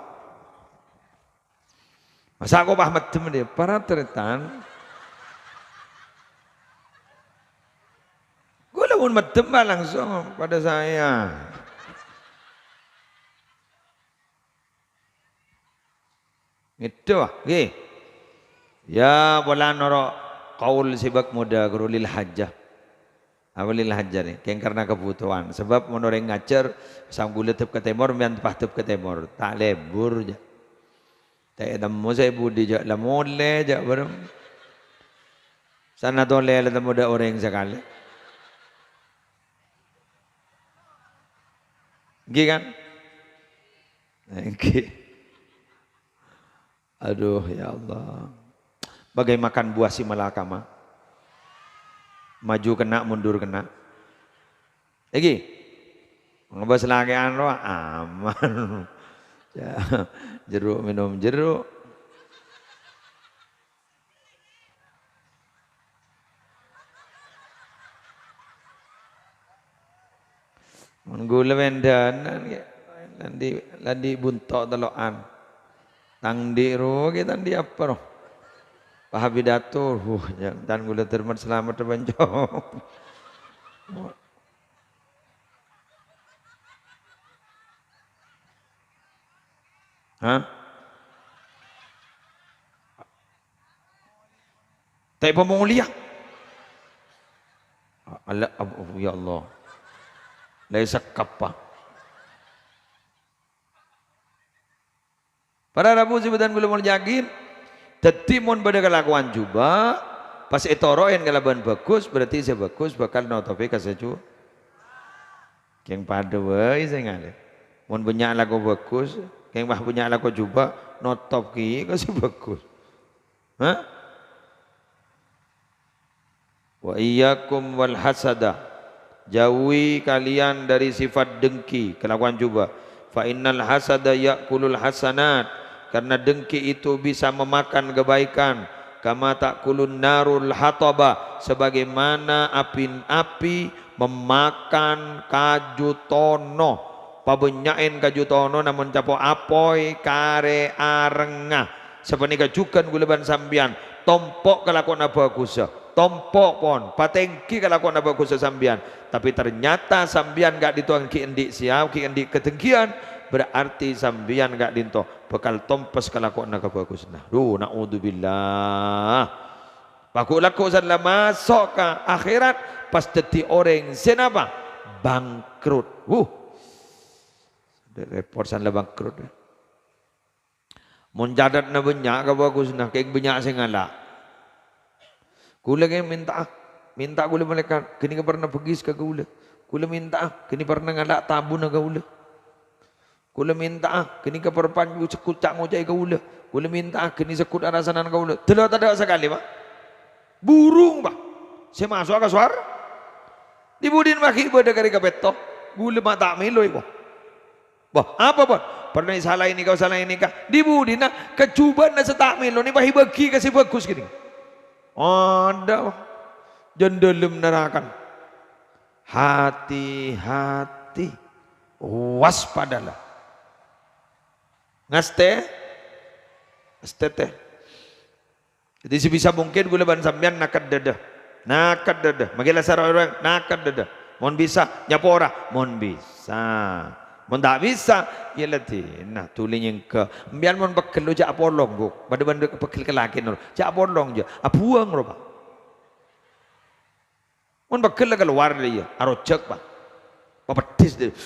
Masa aku paham temen dia para teretan. Gue lamun medem langsung pada saya. Itu gih. Ya bola noro kaul sibak muda gurulil hajjah. Awalil hajar ni, keng karena kebutuhan. Sebab menoreng ngajar, sanggup letep ke timur, mian pahtep ke timur. Tak lebur je. Tak ada saya budi je, lemole je barang. Sana toleh ada muda orang sekali. Gih kan? Gih. Aduh ya Allah. Bagai makan buah si malakama. Maju kena, mundur kena. Lagi. Ngebahas lagi anu aman. Ya, jeruk minum jeruk. Menggula wendanan landi buntok telokan. Tangdi ro kita tangdi apa roh? Pahabidatur, dan gula termat selamat terbanjok. Hah? Tak pemulia. Allah, ya Allah. Laisa kappa. Para rabu sebutan gula mau yakin. Tetimun pada kelakuan juga. Pas etoroin kalaban bagus, berarti saya bagus bakal notopi kasaju. Yang pada wae saya ngale. Mun banyak lagu bagus, yang bah punya lagu juga notop ki kasih bagus. Hah? Wa iyyakum wal hasada. Jauhi kalian dari sifat dengki, kelakuan juga. Fa innal hasada ya'kulul hasanat. Karena dengki itu bisa memakan kebaikan. Kama ta'kulun narul hataba. Sebagaimana api memakan kaju tono. Pabenyain kaju tono namun capo apoi kare arengah. Seperti kajukan guleban sambian. Tompok kelakuan bagus. Tompok pon, patengki kelakuan bagus sambian. Tapi ternyata sambian gak dituang ki endik siap, ki endik ketengkian. Berarti sambian gak dinto bakal tompes kelakuan bagus. Nah, naudzubillah. Paku laku sanlah masuk ke akhirat pas deti orang senapa bangkrut. Report sanlah bangkrut. Mun jadat na banyak ka bagus nah kayak banyak sing ngalak. Kula kayak minta kula malaikat kini ka pernah pergi ka kula. Kula minta kini pernah ngalak tabu na kula. Kula minta kini ka perpanju sekut cak ngocai kula. Kula minta kini sekut arasanan kula. Telo tak ada sekali Pak. Burung Pak. Saya masuk ke suara. Dibudin maki ibadah kari kapeto. Gula mata meloi kok. Bah, apa Pak? Pernah salah ini kau salah ini kah? Dibudin nah kecuban na setak melo ni bahi bagi kasih bagus gini. Ada jendelem nerakan. Hati-hati. Waspadalah. Ngaste? Estete. Jadi sebisa mungkin gula ban sambian nakad dada. Nakad dada. Magilah sarang nakad dada. Mohon bisa nyapora. Mohon bisa. Mohon tak bisa. Ya letih. Nah tuling yang ke. Biar mohon bekal lo jak polong guk. Pada benda bekal kelakin lo. Jak polong je. Apuang lo Pak. Mohon bekal lah keluar dia. Arojak Pak. Papetis dia.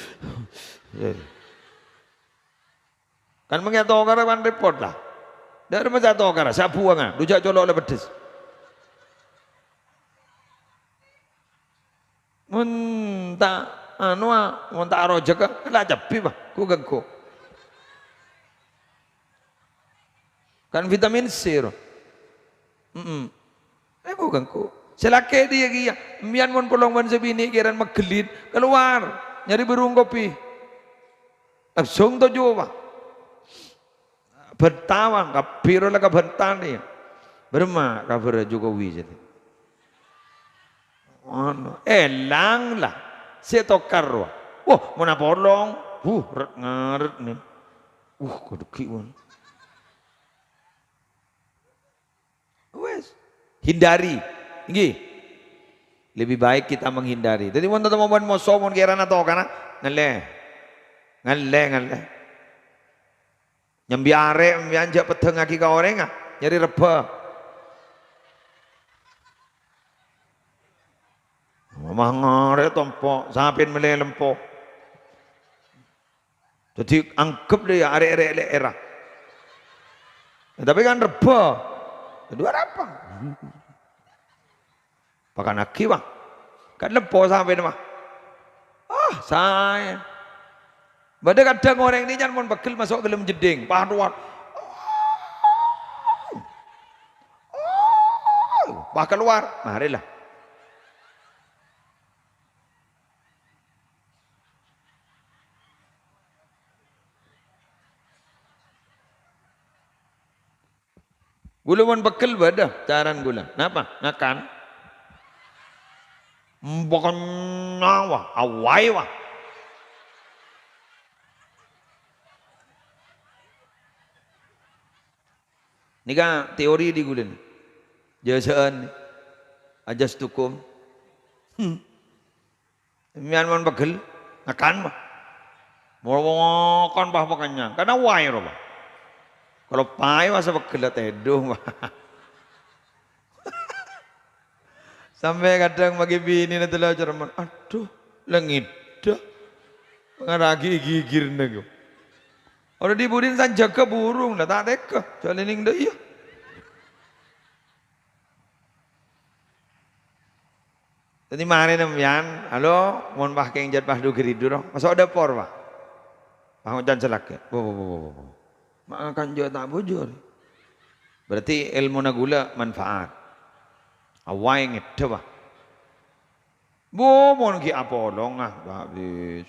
Kan mengatau karawan report lah. Dari macam tu kara. Saya buang ah. Dujak colok lah pedes. Mun tak anu mun tak arojak lah cepi Pak. Ku gengko. Kan vitamin C ro. Ku gengko. Selake dia kia. Mian mun polong man sebini kiran magelin keluar nyari berung kopi. Langsung tu jua Pak. Bertawan kapiro lah kabentani. Berma kabur Jokowi jadi. Elang lah. Setokar wah. Wah, mana polong. Ngaret nih. Kodeki wan. Wes. Hindari. Ini. Lebih baik kita menghindari. Jadi mau teman-teman mau somon kira atau kana ngale. Nyambiare myanjak peteng aki ka orang nyari reba. Mama ngare tompo sapin mele lempo. Jadi anggap dia are-are era. Tapi kan reba. Kedua apa? Pakan aki Bang. Kan lempo sampai mah. Saya. Pada kadang orang ini jangan mau bekal masuk ke dalam jeding, paduan. Wah keluar, marilah. Gula pun bekal badah caran gula. Napa? Ngakan. Bukan nawa, awai wah. Nika teori di gula. Jasaan ajas tukum. Mian man bekal ngakan mah. Mau makan bah pakannya. Karena wai roba. Kalau pai masa bekal teduh mah. Sampai kadang bagi bini nanti lah cerman, aduh, lengit dah, ngaragi gigir nego. Orang dibudin san jaga burung, dah tak teka, jalining dah iya. Tadi mana nampian, halo, mohon pakai yang jat pahdu geridu roh, masuk ada por pak, pangon jan selak ya, makan juga tak bujur. Berarti ilmu nagula manfaat. Awai ngedeh bah. Mon ki apolong ah habis.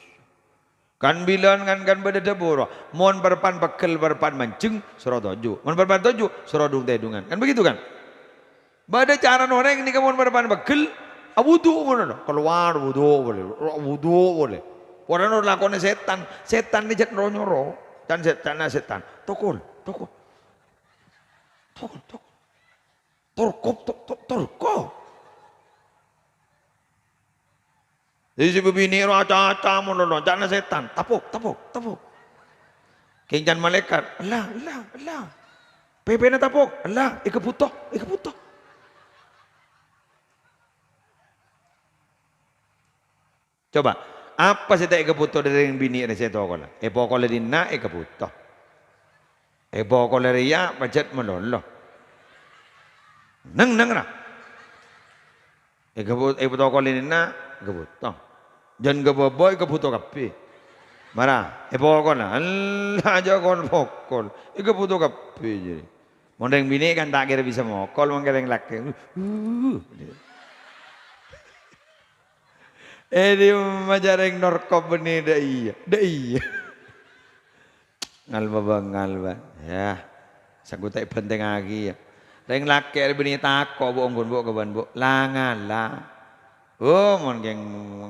Kan bilan kan beda boro. Mon berpan bekel berpan mancing surau toju. Mon berpan toju surau dung tedungan. Kan begitu kan? Bada cara orang ini mon berpan bekel wudu mana? Keluar wudu boleh. Orang orang lakonnya setan ni jat nyoro. Dan setan. Tokol. Torko. Jadi si bini raca mono jangan setan, tapuk. Kencan malaikat, Allah. Pepe na tapuk, Allah, ikaputo. Coba, apa sih tak ikaputo dari bini ada saya tahu kalau, pokoknya dina ikaputo, pokoknya ria macet melolo. Nang lah. Ibu kolin na gabuto. Jan gaboboy gabuto kape. Mara, pokol na. Allah aja kon pokol. Gabuto kape jadi. Mondeng bini kan tak kira bisa mokol, mengkereng laki. Di majareng norkop beni dah iya. Ngalba. Ya, sagutai penting lagi ya. Reng laki bini tako bu onggon bu kaban bu langalah. Oh mon geng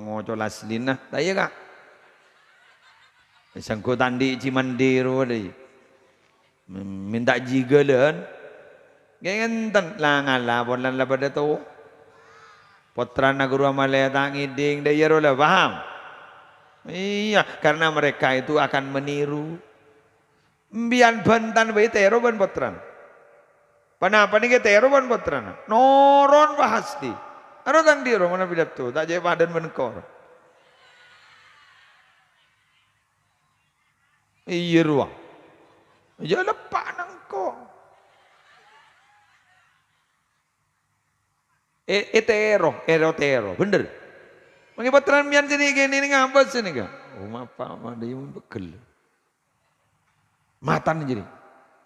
ngoco laslin nah, tak iya kak. Sangkutan di Cimandiru deh. Minta jigalan. Geng enten langalah bolan lah pada tu. Putra Naguru Amalaya tangiding dah iya lah paham. Iya karena mereka itu akan meniru. Bian bantan bayi tero ban potran. Panapa nih kita eroban putrana, noron pasti. Ano tang diro mana bidat tu, tak jadi padan menkor. Iya ruang, ya lepak nangko. Tero, bener. Mangi putran mian sini gini ni ngapa sini kan? Oh apa dia mun bekel. Matan jadi.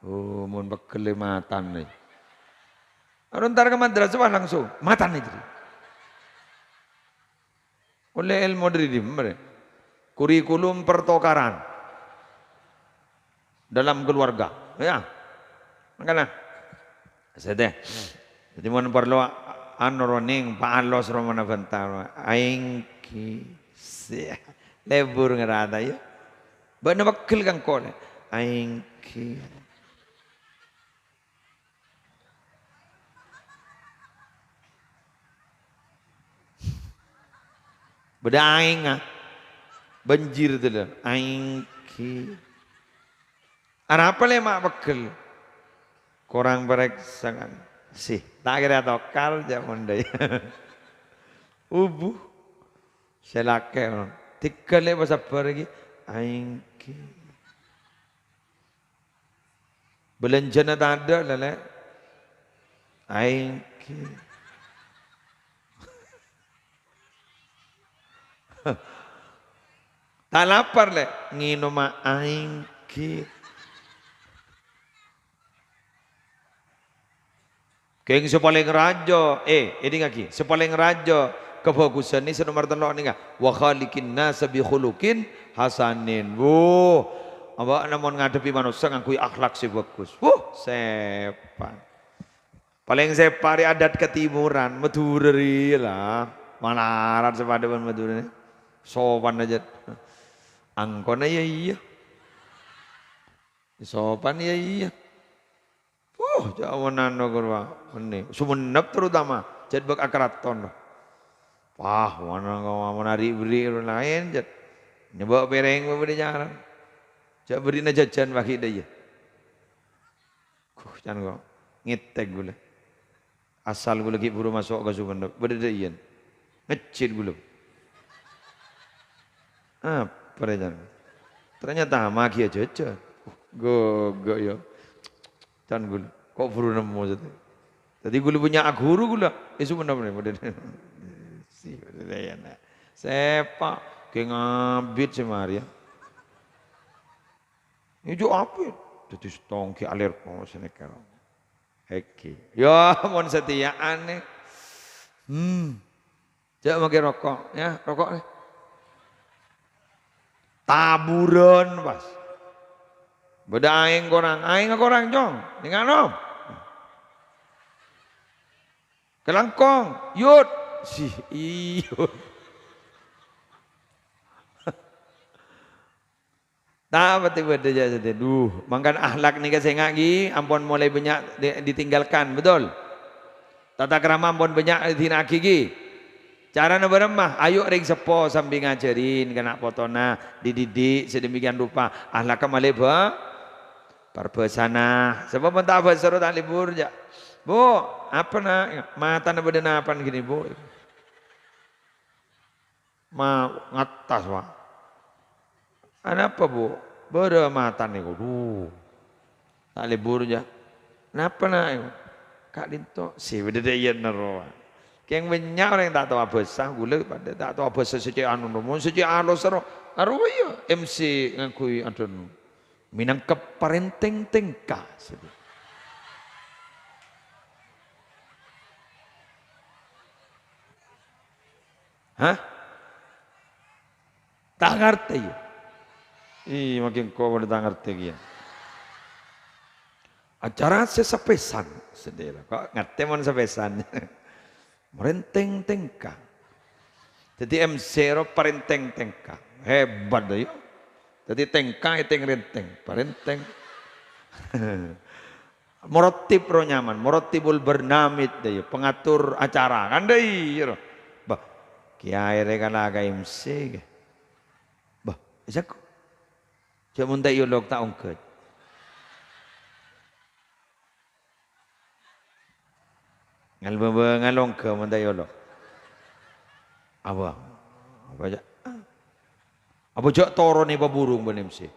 Oh mun bekel matan nih. Ntar ke madrasah langsung matan itu. Oleh ilmu dari kurikulum pertukaran dalam keluarga. Ya, makanya sedih. Jadi mana perlu anoning paalos romana bentar. Aingki lebur ngerada ya. Bana bakil kang kole. Aingki. Beda aing banjir tu lah aing ki apa le mak bekel kurang bereksangan sih tak kira tokal jaman day ubu selake tiga le bahasa pergi aing ki belanjana tak ada lah le aing ki tak lapar le nginum aing ki Keng sepaling raja, ini ngaki, sepaling raja kebagusan ni senomor telok ni ngah. Wa khaliqin nas bi khuluqin hasanin. Wo, awak namun ngadepi manusia ngakui akhlak si bagus. Sepan. Paling separi adat ketimuran, Madura lah. Malaran sepada Madura ni. Sopan aja. Angkon ya iya. Sopan ya iya. Jawanan kurwa ini Sumenep terutama jad bak akraton. Wah, mana kau menari beri lain jad. Nyoba pereng beri jalan. Jak beri na jajan bagi dia. Jangan kau ngetek gula. Asal gula ki buru masuk ke Sumenep beri dia. Ngecil gula. Apa dia? Ternyata maki aja jajan. Go ya. Jangan gula. Kok buru nemu saja. Tadi gula punya guru gula. Itu benar-benar. Si benar. Sepak ke ngabit semari ya. Ini juga apa? Jadi stong ke alir kau senekar. Heki. Ya, mohon setia aneh. Jangan pakai rokok ya, rokok nih. Taburan pas. Beda aing korang jong, dengan om. Kelangkong, yud, si iyut. Tak betul dia jadi. Mangkan akhlak ni kasih ngagi, ampun mulai banyak ditinggalkan, betul. Tata krama ampun banyak dinak gigi. Cara na beremah, ayo ring sepo sambil ngajarin kena potona, dididik sedemikian rupa. Akhlak malai Parbasana, sebab mentah basaro tak libur je. Bu, apa nak mata nak berdana apa gini bu? Ma ngatas wah. Apa bu? Bera mata ni ku. Tak libur je. Kenapa nak? Kak Dinto, si berdana iya naro. Keng banyak orang yang tak tahu apa sah gula pada tak tahu apa sesuci anu nomor sesuci alo sero. Arwah MC ngakui adon. Minang keparenteng tengka. Hah? Tak ngerti. Makin kau pada tak ngerti ya. Acara sesapesan sedih. Kok ngerti mana sesapesan? Merenteng tengka. Jadi MC ro parenteng tengka. Hebat dah ya. Jadi tengka itu renteng, parenteng. Morotip ro nyaman, morotibul bernamit deh, pengatur acara kan deh. Bah, kiai reka laga MC. Bah, jago. Cuma tak yolok tak ongket. Ngalong ke mun tak yolok. Apa aja? Apa jak toro ni burung benim si.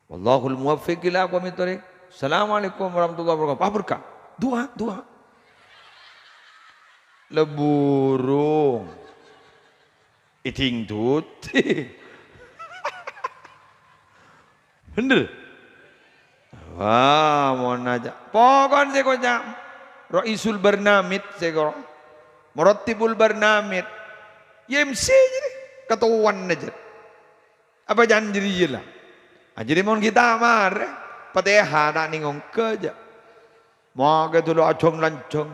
Wallahul muwaffiq ila aqwamit thoriq. Assalamualaikum warahmatullahi wabarakatuh. Apa berkah? Dua. Leburung. Iting tut. Bener. Wah, mau aja. Pokon saya kocak. Raisul Barnamit saya kok. Muratibul Barnamit. YMC jadi ketuan aja. Apa jangan jadi lah. Jadi mau kita amar, pateha nak ningong kerja. Mau ke dulu acong lancong,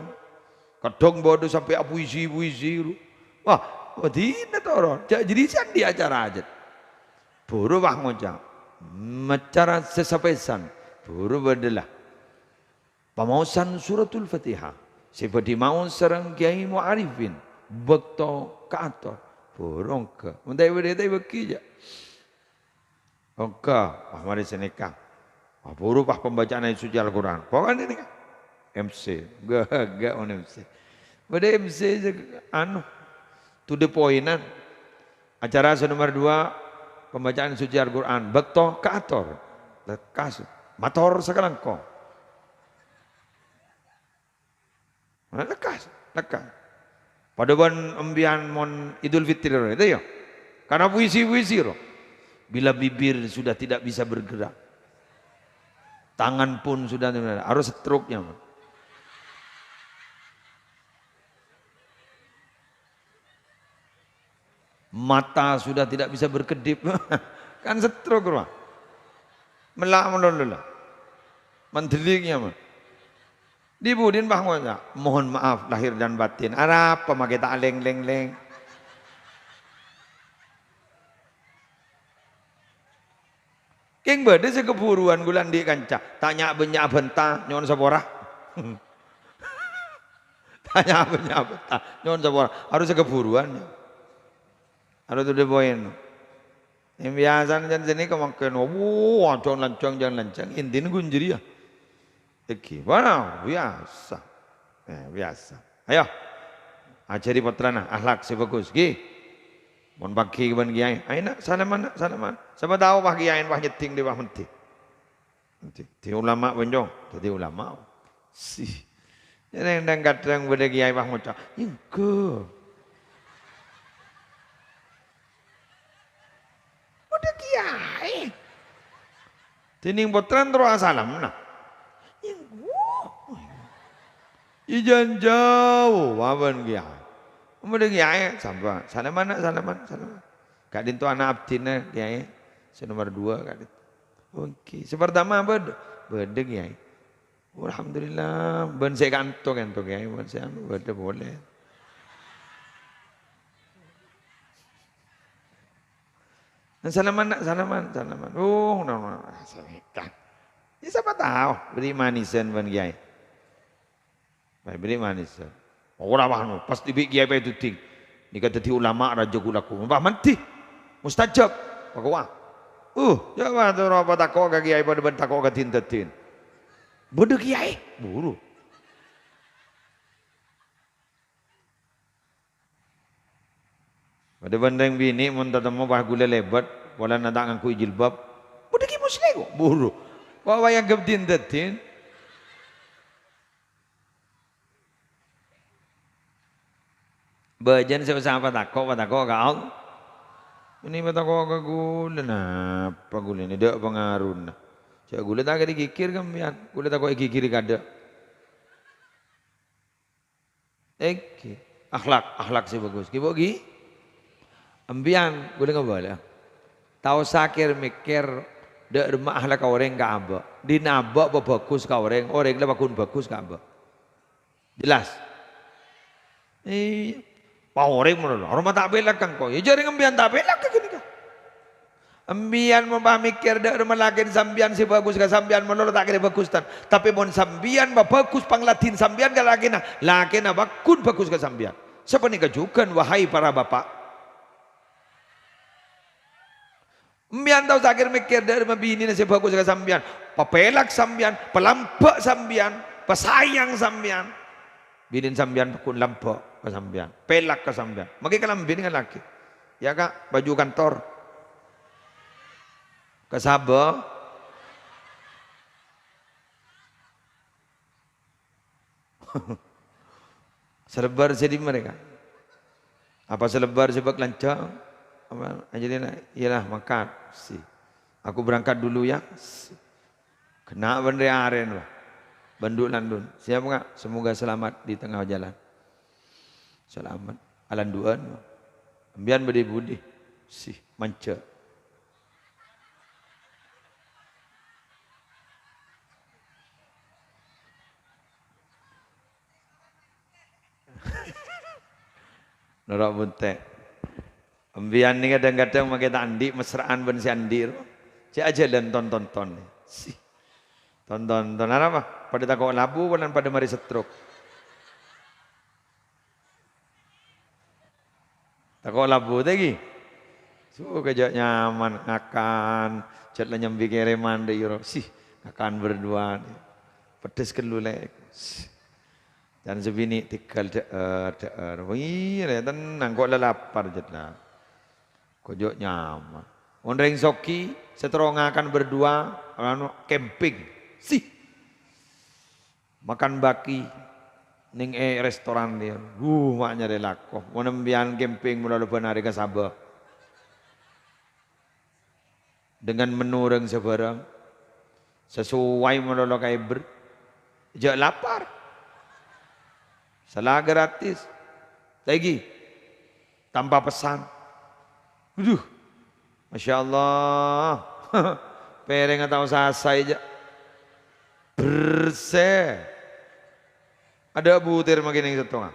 kadang bodoh sampai puisi. Wah, wadina toron. Jadi siang di acara aja. Buru bah ngocak, macara sesapesan, buru berdelah. Pamausan suratul Fatihah, seperti mau serang Kiai Mu'arifin, bekto kator, burung ke, mentai bekerja. Oke, mari seneka. Buru pah pembacaan ayat suci Al-Quran. Pokoknya ini kan MC, gak on MC. Pada MC anu, to the pointan. Acara nomor 2 pembacaan suci Al-Quran. Bekto kaator, lekas, mator sekarang kok. Lekas. Pada bulan ambian mon Idul Fitri itu ya. Karena puisi roh. Bila bibir sudah tidak bisa bergerak, tangan pun sudah harus stroke-nya. Mata sudah tidak bisa berkedip. Kan stroke rumah. Melak melolola. Mendeliknya mah. Dibudin bahwa mohon maaf lahir dan batin. Apa pakai tak leng. Keng bade sekeburuan gulan di kanca. Tanya banyak bentah nyon sapora. Tanya banyak bentah nyon sapora. Harus sekeburuan. Harus tuh poin. Yang biasa jan sini kemakan. Wah, jangan lancang. Intin gunjiri ya. Iki, wow, biasa. Biasa. Ayo. Ajari putrana akhlak si bagus. Gi. Mon pagi ban kiai. Ayo nak salaman. Siapa tahu pak kiai pak nyeting di pak menti. Di ulama benjong. Jadi ulama. Si. Yang kadang beda kiai pak ngucap. Ingko. Beda kiai. Tining putran terus salam nah. Ijan jauh, waban kiai. Kemudian kiai sampai salaman. Kak dintu anak abdina kiai. Nomor 2 kak dintu. Oke, sepertama beda kiai. Alhamdulillah, ben saya kantor kiai, ben saya beda boleh. Salaman. Oh, no. Ya siapa tahu beri manisan ben kiai. Baik beri manis. Orang bahanu pasti bik kiai itu ting. Ni kata ti ulama raja gulaku. Mbah menti. Mustajab. Pakwa. Jangan tu apa takok ke kiai pada ben takok ke tin. Bodoh kiai. Buru. Pada bandeng bini mun tatemu bah gula lebat, wala nada ngangku jilbab. Bodoh ki muslim. Buru. Wa yang ke tin. Bajan siapa takok kau. Ini takok ke gula apa gula ini dak pengaruh. Cak gula tak ada gigir kambian. Gula takok gigir kada. Akhlak sih bagus. Ki bogi. Ambian gula ngabala. Tahu sakir mikir dak rumah akhlak orang ka amba. Dinabak bagus ka orang lah bakun bagus ka amba. Jelas. Paoreng mono orang tak belak kang ko. Ya jaring ambian tak belak ke gini ka. Ambian mo ba mikir dak rumah lagi sambian si bagus ka sambian mono tak kira bagus tan. Tapi mon sambian ba bagus panglatin sambian ka lagi na bakun bagus ka sambian. Siapa ni kajukan wahai para bapak. Ambian tahu sakir mikir dak rumah bini na si bagus ka sambian. Papelak sambian, pelampak sambian, pesayang sambian. Binin sambian bakun lampak. Kesambian, pelak kesambian. Mungkin kalau bini kan laki, ya kak, baju kantor, kesaba, selebar jadi mereka. Apa selebar sebab lancang? Apa? Jadi ialah makan. Si, aku berangkat dulu ya. Si. Kena benda aren lah, banduk landun. Siapa nggak? Semoga selamat di tengah jalan. Selamat alanduan ambian bade budi si manca norak bunte ambian ni kadang-kadang make tandi mesraan ben si andir cek aja dan tonton si tonton apa pada takok labu bulan pada mari stroke. Takok labu lagi. Kejak nyaman ngakan, cat nyambi kereman deh yoro. Sih, ngakan berdua. Pedes kelulek. Dan sebini tikal wih, tenang kok lapar jetlah. Kejak nyaman. Ondreng soki seterong ngakan berdua, camping. Sih. Makan baki. Ning restoran dia, maknya dia lakoh. Mau nembian camping melalui penari ke Sabah. Dengan menu yang sebarang, sesuai melalui kaiber, jak lapar. Salah gratis, lagi tanpa pesan. Waduh, Masya Allah. Pereng atau sasai aja. Bersih. Ada butir makin yang setengah.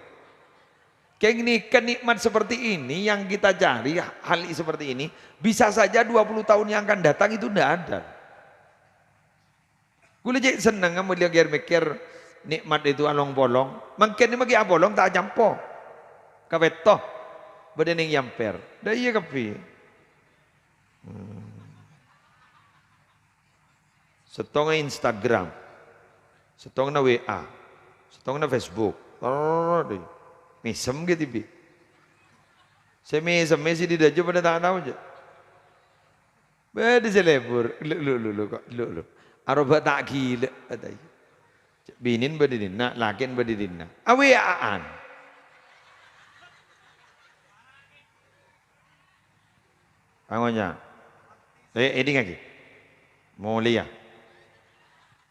Kayak gini, kenikmat seperti ini yang kita cari, hal seperti ini, bisa saja 20 tahun yang akan datang itu tidak ada. Gue jadi seneng kamu lihat mikir nikmat itu along bolong. Mungkin ini bagi abolong tak jampo. Kawetoh, badan yang yamper. Dah iya kapi. Setengah Instagram, setengah WA, setengah Facebook. Misem gitu bi. Saya misem di daju pada tak tahu aja. Beda selebur, lu. Aroba tak gila, binin berdinin, nak lakin berdinin, aweaan. Pangonya, ini lagi, mulia.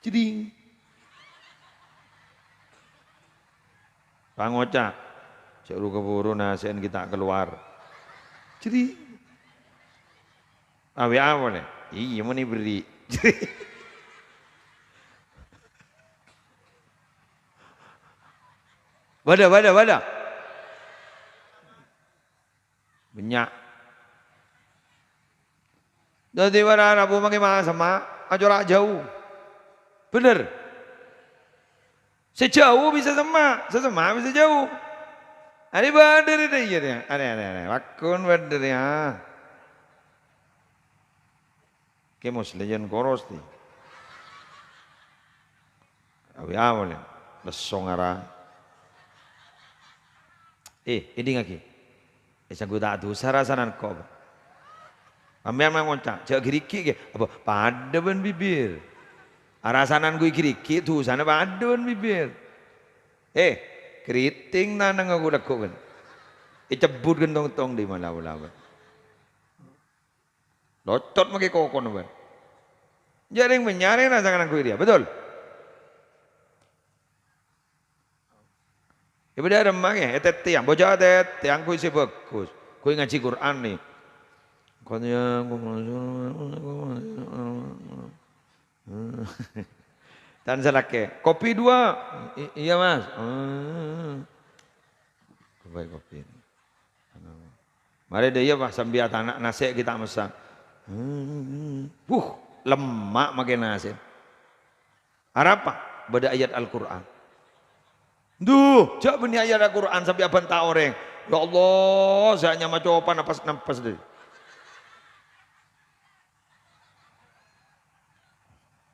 Jadi, pangoca, seru keburu nasian kita keluar. Jadi, awe apa nih? Iya mau nih beri. Wadah. Banyak. Jadi warna Abu makin sama, aja jauh. Bener. Sejauh bisa sama bisa jauh. Ini bener itu iya. Aneh. Wakun bener ya. Kemos lejan koros nih. Awi awal ya. Lesong arah. Ini lagi. Saya tak tahu sarasanan kau. Ambil mengoncak. Cak geriki ke? Apa? Pada ben bibir. Arasanan gue geriki tuh sana pada ben bibir. Keriting nanang aku lakukan. Cebut gentong di mana lawan. Locot pakai kokon ben. Jaring menyaring rasakan aku dia. Betul? Ya beda remang ya, tiang, bocah tiang ku isi bagus, ku ngaji Quran nih. Katanya dan selake, kopi 2, iya mas. Kopi. Mari dia pak sambil anak nasi kita masak. Lemak makin nasi. Apa? Beda ayat Al-Quran. Duh, jak benih ayat Al-Quran sampai abang tak orang. Ya Allah, saya nyama coba napas deh.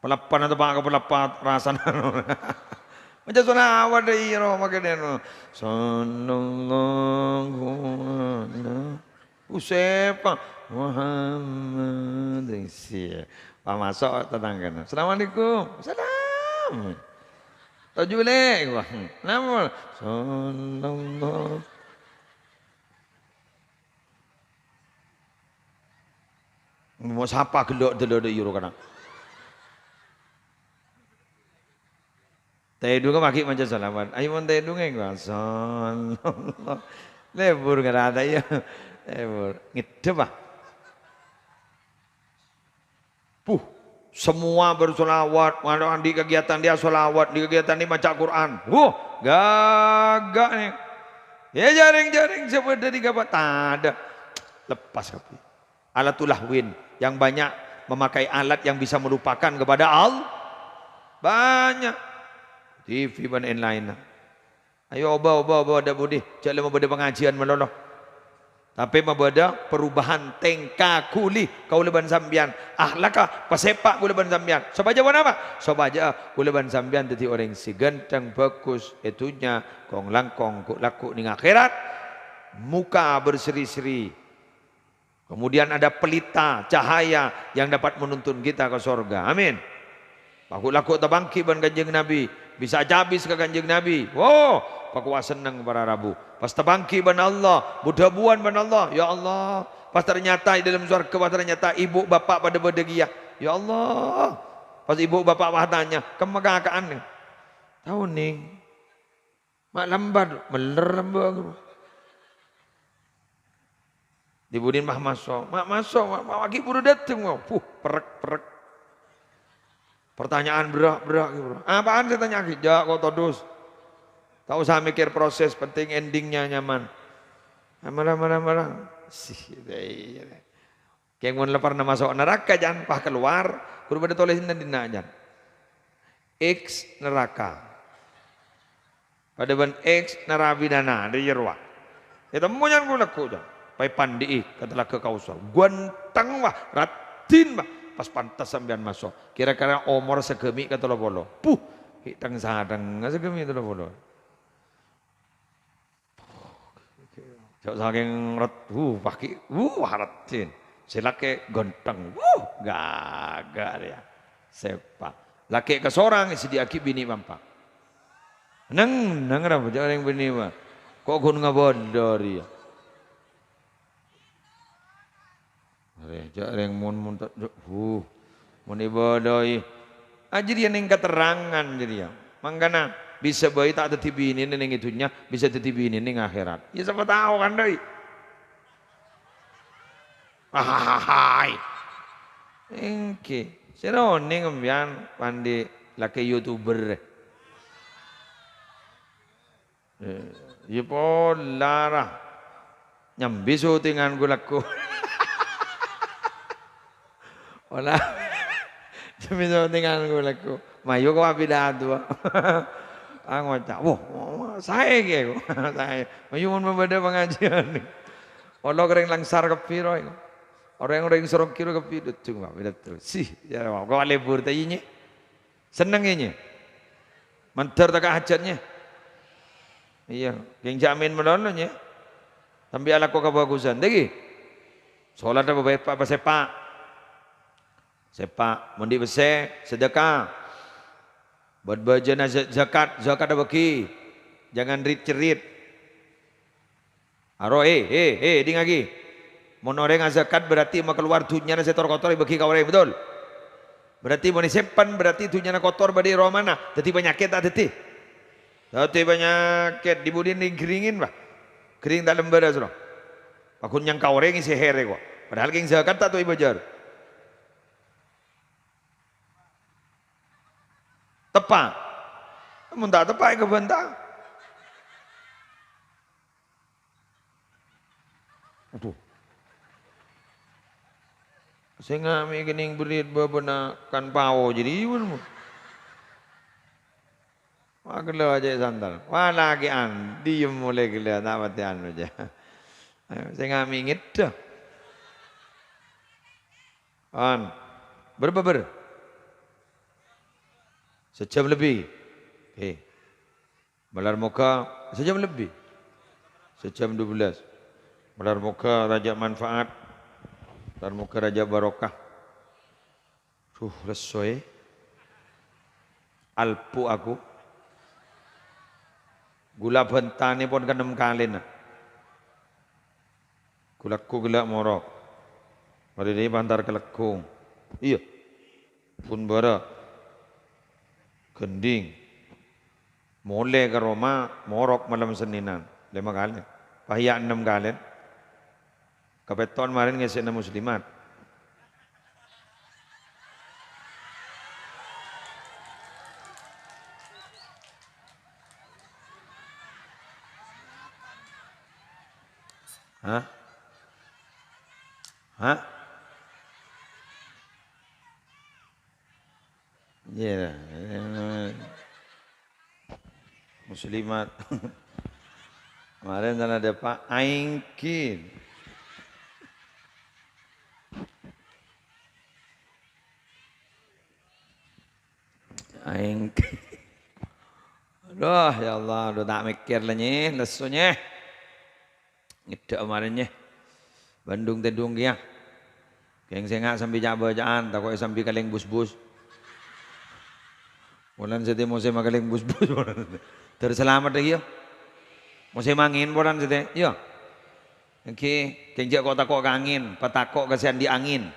Pelapan atau bangga pelapan rasanya. Macam sana awal deh iro makanya. Sallallahu alaihi Usepa Muhammad Isi. Pak masuk tetangga. Assalamualaikum. Salam. Tujuh lek, nama sallallahu. Mau siapa gelok delok euro kana? Tedu kan maki macam salaman. Ayo mon tedu ngeng sallallahu. Lebur kan ada ya. Lebur. Ngidep ah. Semua bersolawat, mana di kegiatan dia solawat, di kegiatan ini baca Quran. Gagak nih. Ya jaring seperti gabat tak ada. Lepas kapi. Alatul lahwin yang banyak memakai alat yang bisa melupakan kepada Allah. Banyak. TV dan lain-lain. Ayo oba ada budi. Jangan mau beda pengajian meloloh. Tapi mabada perubahan tengka kuli kau leban sambian ahlaka pasepak kau leban sambian sobaja apa sobaja kau leban sambian jadi orang si ganteng bagus itunya kong langkong kau laku ning akhirat muka berseri-seri kemudian ada pelita cahaya yang dapat menuntun kita ke surga amin aku laku tabangki ban kanjeng Nabi bisa habis ke kanjeng Nabi Pakuwa senang para Rabu. Pas terbangki ban Allah, budabuan ban Allah. Ya Allah. Pas ternyata di dalam surga, pas ternyata ibu bapak pada berdegia. Ya Allah. Pas ibu bapak tanya, kemagakaan nih. Tahu nih. Mak lambat, meler lambat. Dibudin mah masuk, lagi buru dateng, perek. Pertanyaan berak gitu. Apaan saya tanya lagi? Jak kok todus. Tak usah mikir proses, penting endingnya nyaman. Marah. Kayak mau lepar nama masuk neraka jangan pah keluar, kudu pada tulisin dan dinajan. X neraka. Pada ban X narabidana dari jerwa. Itu munyan gue laku jangan. Pai pandi katalah ke kausal. Guantang wah, ratin wah. Pas pantas sambian masuk. Kira-kira omor segemi kata lo bolo. Puh, hitang sadang segemi itu lo bolo. Jauh saking rat, pakai, haratin. Silake gonteng, gagak dia. Sepak. Laki ke seorang isi diaki bini bampak. Nang apa jangan yang bini mah. Kok gun ngabodor dia. Jangan yang mun ibadoi. Jadi yang keterangan jadi ya. Mangkana bisa bayi tak ada bini neng itunya, bisa ada bini neng akhirat. Ya siapa tahu kan doi. Hai. Engke. Serone ngembian pandi laki YouTuber. Ya polara. Nyambi syutingan gue laku. Olah. Nyambi syutingan gue laku. Mayu ko abidado. Ngocak. Saya gitu. Saya. Mayu mun membeda pengajian. Olah kering langsar kepiro iku. Orang-orang sorong kiro kepidut cuma beda terus. Sih, ya kau lebur tayinya. Seneng ini. Mantar tak hajatnya. Iya, yang jamin menolongnya. Tapi ala kau kebagusan. Degi. Solat apa baik apa sepak. Sepak, mundi bese, sedekah. Buat bajana zakat ada bagi. Jangan rit-cerit. Aro ding lagi. Monoreng zakat berarti mau keluar tunya na setor kotor bagi kawan betul. Berarti mau disimpan berarti tunya na kotor badi romana. Jadi penyakit tak deti. Jadi penyakit dibudin dikeringin bah. Kering dalam beras loh. Pakun yang kawan isi here kok. Padahal keng zakat tak tu ibajar. Tepat. Mun tak tepat ke bentang. Aduh. Saya ngami kening berit babana kan pao jadi iun mo. Magelo aja sandal. Wala lagi diem mulai gila tak batian aja. Saya ngami ngit. Berapa? Sejam lebih. Balar muka sejam lebih. Sejam 12. Balar muka raja manfaat. Dan muka raja barokah. Lesoy. Alpu aku. Gula bentani pun ke 6 kali nak. Gulaku gula morok. Pada ini bantar ke lekung. Iya. Pun bara. Gending. Mole ke Roma. Morok malam Seninan. 5 kali. Pahia 6 kali. Kapeton kemarin ngesek na muslimat. Hah? Ya, muslimat. Kemarin ada Pak Aingkin. Aduh ya Allah, udah tak mikir lah nyeh, lesunya. Ngedek kemarinnya. Bandung tedung ya. Keng sengak sambil bacaan, tak kok sambil kaleng bus-bus. Bulan sete musim kaleng bus-bus. Terselamat lagi ya. Musim angin bulan sete, ya. Oke, keng jak kok takok angin, patakok kasihan di angin.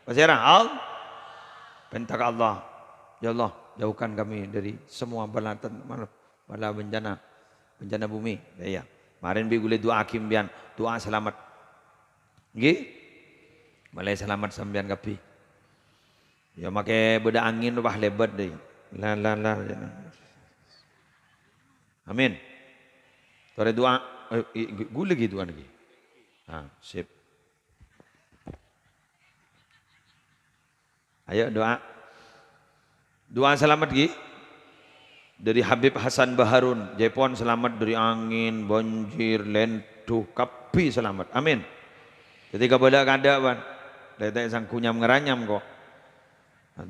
Pasirah, al. Pentak Allah. Ya Allah, jauhkan kami dari semua bala bencana bumi. Ya. Kemarin bi gule doa hakim bian, doa selamat. Nggih. Mulai selamat sampean kabeh. Ya make beda angin wah lebat deh. La. Amin. Tore doa gue lagi doa lagi. Sip. Ayo doa. Doa selamat Gi. Dari Habib Hasan Baharun, Jepon selamat dari angin, banjir, lentuh, kapi selamat. Amin. Ketika bala kada ban, letak sang kunyam ngeranyam kok.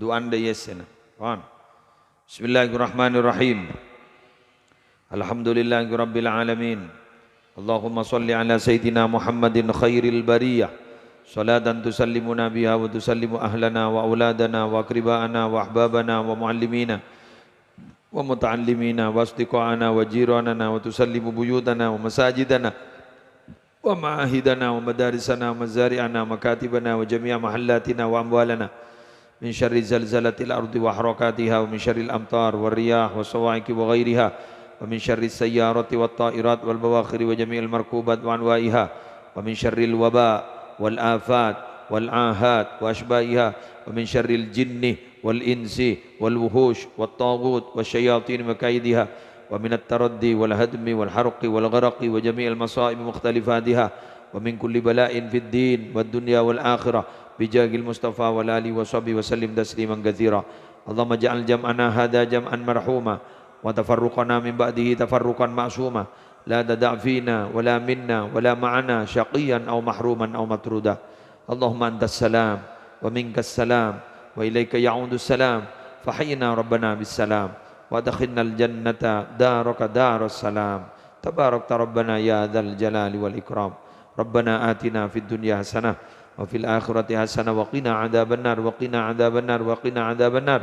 Doa anda yes na. Kon. Bismillahirrahmanirrahim. Alhamdulillahirabbil alamin. Allahumma salli ala sayyidina Muhammadin khairil bariyah. Salatan tusallimuna biha wa tusallimu ahlana wa auladana wa aqribana wa ahbabana wa muallimina wa muta'allimina wa asdiqana wa jiranana wa tusallimu buyutana wa masajidana wa ma'ahidana wa madarisana wa mazari'ana wa makatibana wa jami'a mahallatina wa amwalana min syarri zalzalatil ardi wa harakatiha wa min syarril amtar wa riyah wa sawa'iqi wa ghairiha wa min syarri sayyarati wa ta'irat wal bawakhiri wa jami'il markubat wa anwa'iha wa min syarril waba wal afat wal ahad wa ashbaiha wa min syarril jinni wal insi wal wuhush wat taghut wasyayatin wa kaidiha wa min at-taraddi wal hadmi wal harqi wal gharaqi wa jami'il masaib mukhtalifatiha wa min kulli bala'in fid din wad dunya wal akhirah bijagil mustafa wal ali wa sahbihi wa sallim tasliman katsira. Allahumma ja'al jam'ana hadha jam'an marhuma wa tafarruqana min ba'dihi tafarruqan ma'suma la tada' fina wala minna wala ma'ana syaqiyan aw mahruman aw matruda. Allahumma antas salam wa minkas salam wa ilaika ya'udus salam fahayyina rabbana bis salam wa adkhilnal jannata daraka daras salam tabarakta rabbana ya dzal jalali wal ikram. Rabbana atina fid dunya hasanah wa fil akhirati hasanah wa qina adzabannar wa qina adzabannar wa qina adzabannar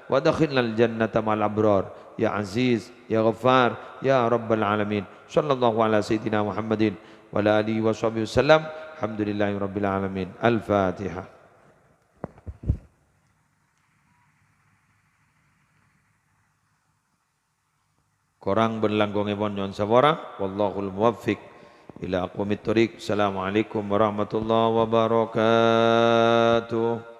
wa adkhilnal jannata ma'al abrar ya aziz ya ghaffar ya rabbal alamin. Sallallahu ala sayyidina Muhammadin wa ala alihi wa sahbihi wasallam. Alhamdulillahi rabbil alamin. Al-Fatihah. Korang berlanggong ebon nyon sawara wallahul muwaffiq ila aqwamit thoriq. Assalamualaikum warahmatullahi wabarakatuh.